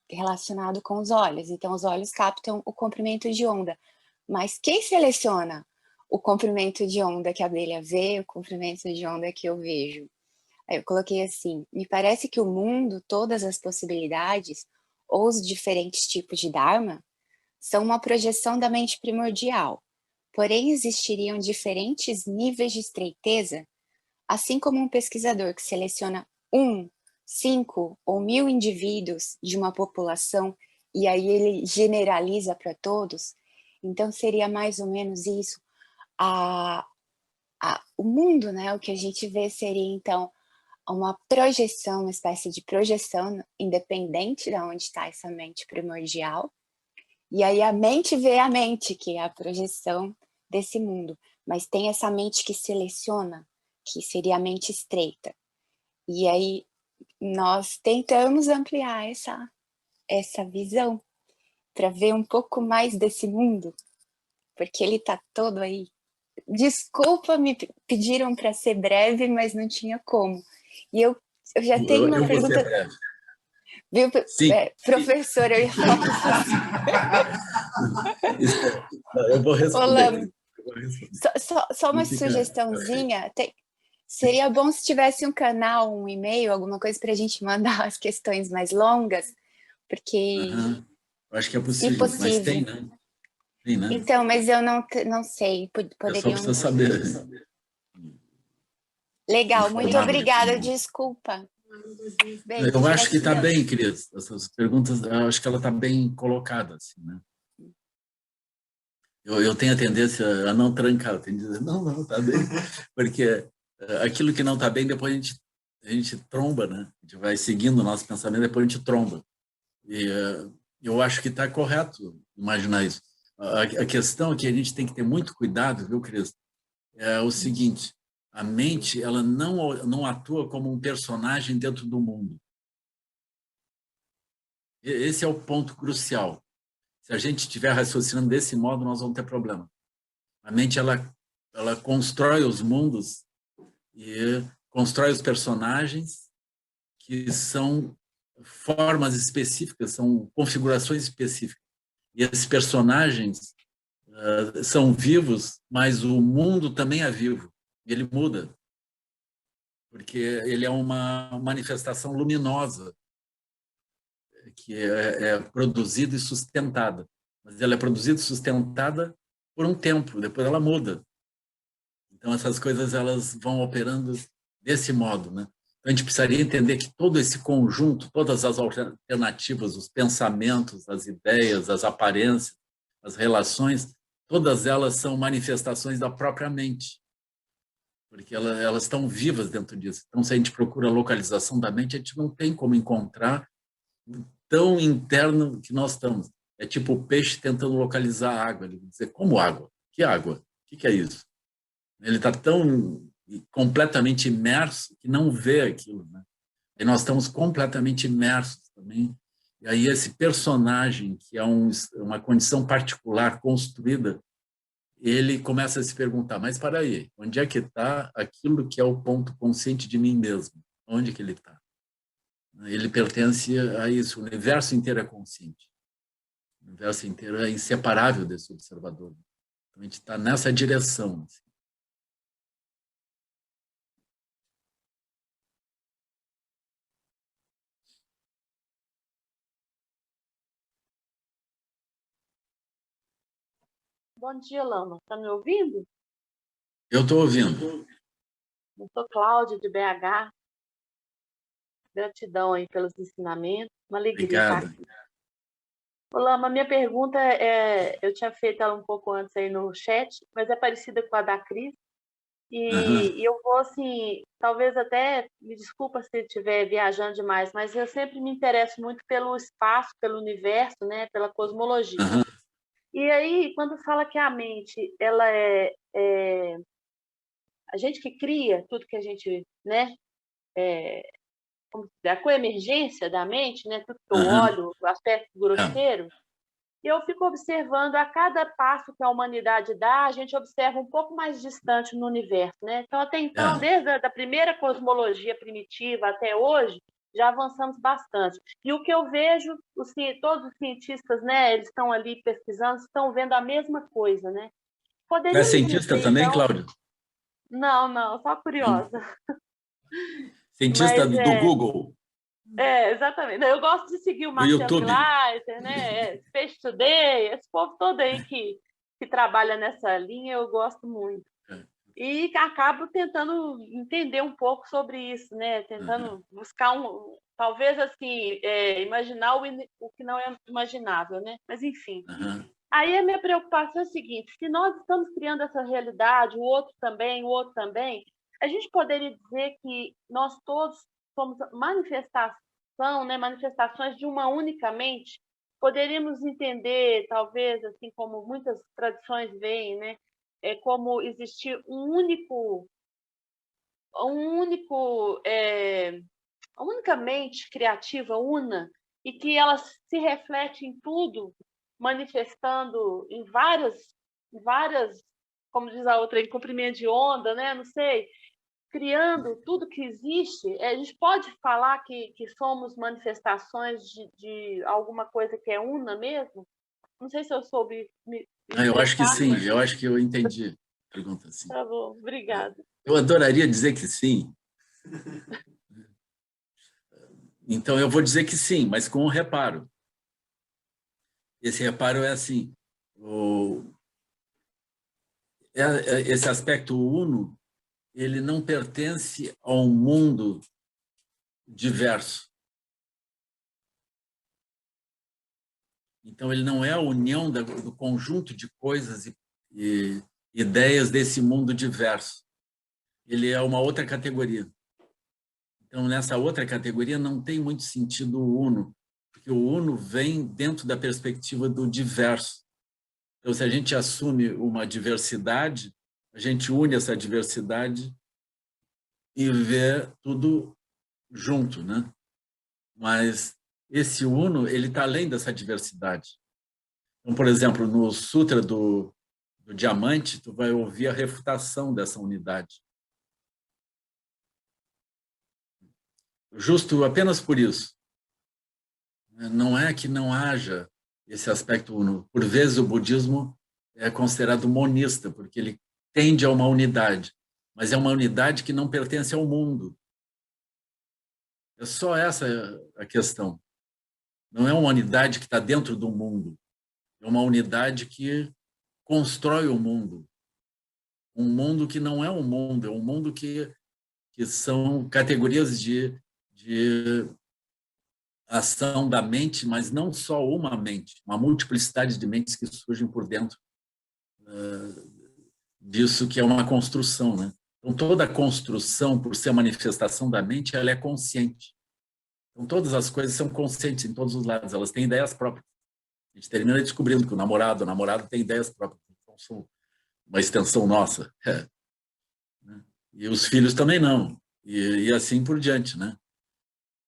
Relacionado com os olhos. Então, os olhos captam o comprimento de onda. Mas quem seleciona o comprimento de onda que a abelha vê, o comprimento de onda que eu vejo? Aí eu coloquei assim, me parece que o mundo, todas as possibilidades, ou os diferentes tipos de Dharma, são uma projeção da mente primordial. Porém, existiriam diferentes níveis de estreiteza, assim como um pesquisador que seleciona 1, 5 ou 1000 indivíduos de uma população e aí ele generaliza para todos. Então, seria mais ou menos isso. O mundo, né, o que a gente vê seria, então, uma projeção, uma espécie de projeção independente de onde está essa mente primordial. E aí a mente vê a mente, que é a projeção desse mundo. Mas tem essa mente que seleciona, que seria a mente estreita. E aí nós tentamos ampliar essa visão para ver um pouco mais desse mundo, porque ele está todo aí. Desculpa, me pediram para ser breve, mas não tinha como. E eu já tenho uma Eu vou ser pergunta. breve. Viu, Sim. Professor, eu ia falar para você. Eu vou responder. Só uma sugestãozinha. Seria bom se tivesse um canal, um e-mail, alguma coisa para a gente mandar as questões mais longas, porque... Eu acho que é possível, possível. mas tem, né? Tem, né? Então, mas eu não sei. Eu só preciso saber. Legal, muito obrigada, desculpa. Bem, eu acho que está bem, Cris. Essas perguntas, eu acho que ela está bem colocada, assim, né? Eu tenho a tendência a não trancar, eu tenho que dizer, não, está bem, porque aquilo que não está bem, depois a gente tromba, né? A gente vai seguindo o nosso pensamento, depois a gente tromba. E eu acho que está correto imaginar isso. A questão é que a gente tem que ter muito cuidado, viu, Cris? É o seguinte, a mente ela não atua como um personagem dentro do mundo. Esse é o ponto crucial. Se a gente estiver raciocinando desse modo, nós vamos ter problema. A mente ela constrói os mundos e constrói os personagens que são formas específicas, são configurações específicas. E esses personagens são vivos, mas o mundo também é vivo. E ele muda, porque ele é uma manifestação luminosa que é produzida e sustentada. Mas ela é produzida e sustentada por um tempo, depois ela muda. Então, essas coisas elas vão operando desse modo, né? Então, a gente precisaria entender que todo esse conjunto, todas as alternativas, os pensamentos, as ideias, as aparências, as relações, todas elas são manifestações da própria mente, porque elas estão vivas dentro disso. Então, se a gente procura a localização da mente, a gente não tem como encontrar tão interno que nós estamos. É tipo o peixe tentando localizar a água. Ele diz, como água? Que água? O que é isso? Ele está tão completamente imerso que não vê aquilo, né? E nós estamos completamente imersos também. E aí esse personagem, que é uma condição particular construída, ele começa a se perguntar, mas para aí, onde é que está aquilo que é o ponto consciente de mim mesmo? Onde que ele está? Ele pertence a isso, o universo inteiro é consciente. O universo inteiro é inseparável desse observador. Então, a gente está nessa direção. Assim. Bom dia, Lama. Está me ouvindo? Eu estou ouvindo. Eu sou Cláudia, de BH. Gratidão aí pelos ensinamentos. Uma alegria Obrigado. estar aqui. Ô, Lama, minha pergunta eu tinha feito ela um pouco antes aí no chat, mas é parecida com a da Cris. E eu vou, assim, talvez até, me desculpa se estiver viajando demais, mas eu sempre me interesso muito pelo espaço, pelo universo, né, pela cosmologia. E aí, quando fala que a mente, ela é a gente que cria tudo que a gente, né, a coemergência da mente, né, tudo que eu olho, o aspecto grosseiro, e eu fico observando a cada passo que a humanidade dá, a gente observa um pouco mais distante no universo, né? Então, até então, desde a primeira cosmologia primitiva até hoje, já avançamos bastante. E o que eu vejo, todos os cientistas, né, eles estão ali pesquisando, estão vendo a mesma coisa, né? É cientista dizer, também, então... Cláudia? Não, só curiosa. Cientista do Google. Exatamente. Eu gosto de seguir o Marcelo Gleiser, né? Space Today, esse povo todo aí que trabalha nessa linha, eu gosto muito. E acabo tentando entender um pouco sobre isso, né? Tentando buscar talvez assim, imaginar o que não é imaginável, né? Mas enfim. Aí a minha preocupação é a seguinte: se nós estamos criando essa realidade, o outro também, a gente poderia dizer que nós todos somos manifestações de uma única mente? Poderíamos entender, talvez, assim como muitas tradições veem, né, como existir um único a única mente criativa, una, e que ela se reflete em tudo, manifestando em várias, como diz a outra, em comprimento de onda, né? Não sei, criando tudo que existe. A gente pode falar que somos manifestações de alguma coisa que é una mesmo? Não sei se eu soube me Eu acho que expressar. sim, eu acho que eu entendi a pergunta, sim. Tá bom, obrigada. Eu adoraria dizer que sim. Então, eu vou dizer que sim, mas com um reparo. Esse reparo é assim, esse aspecto uno, ele não pertence a um mundo diverso. Então, ele não é a união do conjunto de coisas e ideias desse mundo diverso. Ele é uma outra categoria. Então, nessa outra categoria, não tem muito sentido o uno, porque o uno vem dentro da perspectiva do diverso. Então, se a gente assume uma diversidade, a gente une essa diversidade e vê tudo junto, né? Mas esse uno, ele está além dessa diversidade. Então, por exemplo, no Sutra do Diamante, tu vai ouvir a refutação dessa unidade. Justo apenas por isso. Não é que não haja esse aspecto uno. Por vezes o budismo é considerado monista, porque ele tende a uma unidade, mas é uma unidade que não pertence ao mundo. É só essa a questão. Não é uma unidade que está dentro do mundo. É uma unidade que constrói o mundo. Um mundo que não é um mundo, é um mundo que são categorias de ação da mente, mas não só uma mente, uma multiplicidade de mentes que surgem por dentro disso que é uma construção, né? Então, toda construção, por ser manifestação da mente, ela é consciente. Então, todas as coisas são conscientes em todos os lados, elas têm ideias próprias. A gente termina descobrindo que o namorado tem ideias próprias, então são uma extensão nossa. E os filhos também não, e assim por diante, né?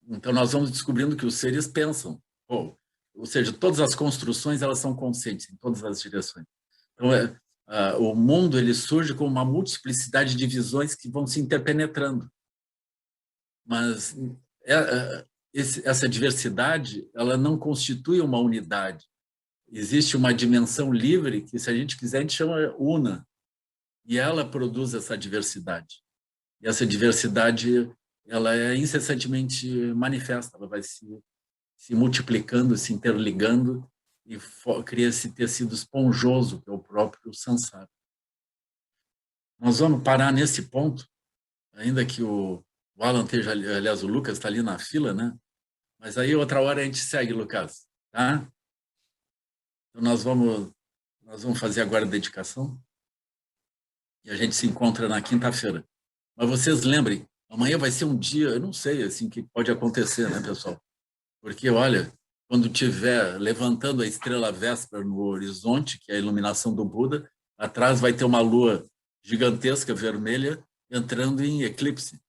Então, nós vamos descobrindo que os seres pensam. Ou seja, todas as construções elas são conscientes em todas as direções. Então, o mundo ele surge com uma multiplicidade de visões que vão se interpenetrando. Mas essa diversidade ela não constitui uma unidade. Existe uma dimensão livre que, se a gente quiser, a gente chama una. E ela produz essa diversidade. E essa diversidade ela é incessantemente manifesta, ela vai se multiplicando, se interligando e cria esse tecido esponjoso, que é o próprio samsara. Nós vamos parar nesse ponto, ainda que o Alan esteja, aliás, o Lucas está ali na fila, né? Mas aí outra hora a gente segue, Lucas, tá? Então nós vamos fazer agora a dedicação e a gente se encontra na quinta-feira. Mas vocês lembrem, amanhã vai ser um dia, eu não sei assim que pode acontecer, né, pessoal? Porque, olha, quando tiver levantando a estrela véspera no horizonte, que é a iluminação do Buda, atrás vai ter uma lua gigantesca, vermelha, entrando em eclipse.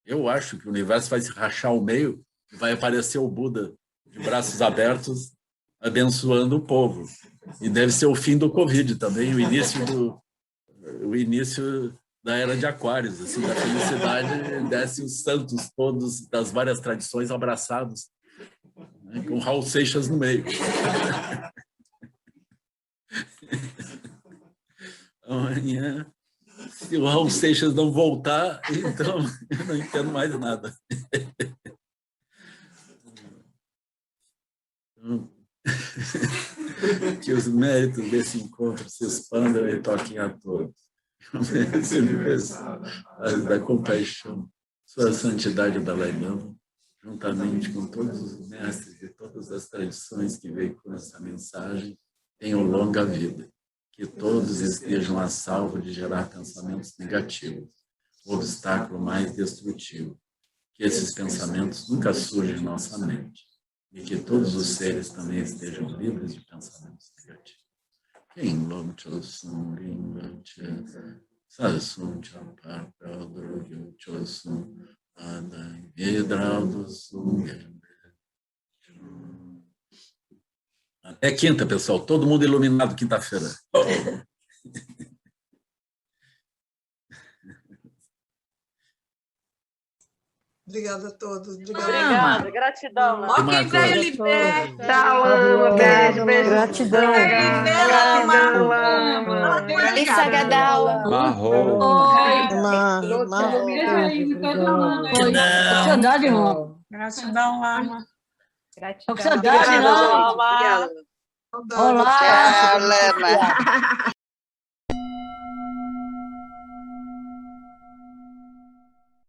Eu acho que o universo vai se rachar ao meio e vai aparecer o Buda de braços abertos, abençoando o povo. E deve ser o fim do Covid também, o início da era de Aquários, assim, da felicidade, desce os santos todos das várias tradições abraçados, né, com Raul Seixas no meio. Amanhã, se o Raul Seixas não voltar, então eu não entendo mais nada. Que os méritos desse encontro se expandam e toquem a todos. Da compaixão, sua santidade Dalai Lama, juntamente com todos os mestres de todas as tradições que veiculam essa mensagem, tenham longa vida. Que todos estejam a salvo de gerar pensamentos negativos, o obstáculo mais destrutivo. Que esses pensamentos nunca surjam em nossa mente. E que todos os seres também estejam livres de pensamentos negativos. Quem Sasum Champar Drugyu Chosum Adai Vidraldo Sungem. Até quinta, pessoal. Todo mundo iluminado quinta-feira. Obrigada a todos. Obrigada, gratidão. Ó, quem veio lhe ver. Tchau, Lama. Beijo, beijo. Gratidão. Gratidão. Marrom. Saudade, irmão. Gratidão, Lama. Saudade, não. Olá. Olá. Lama.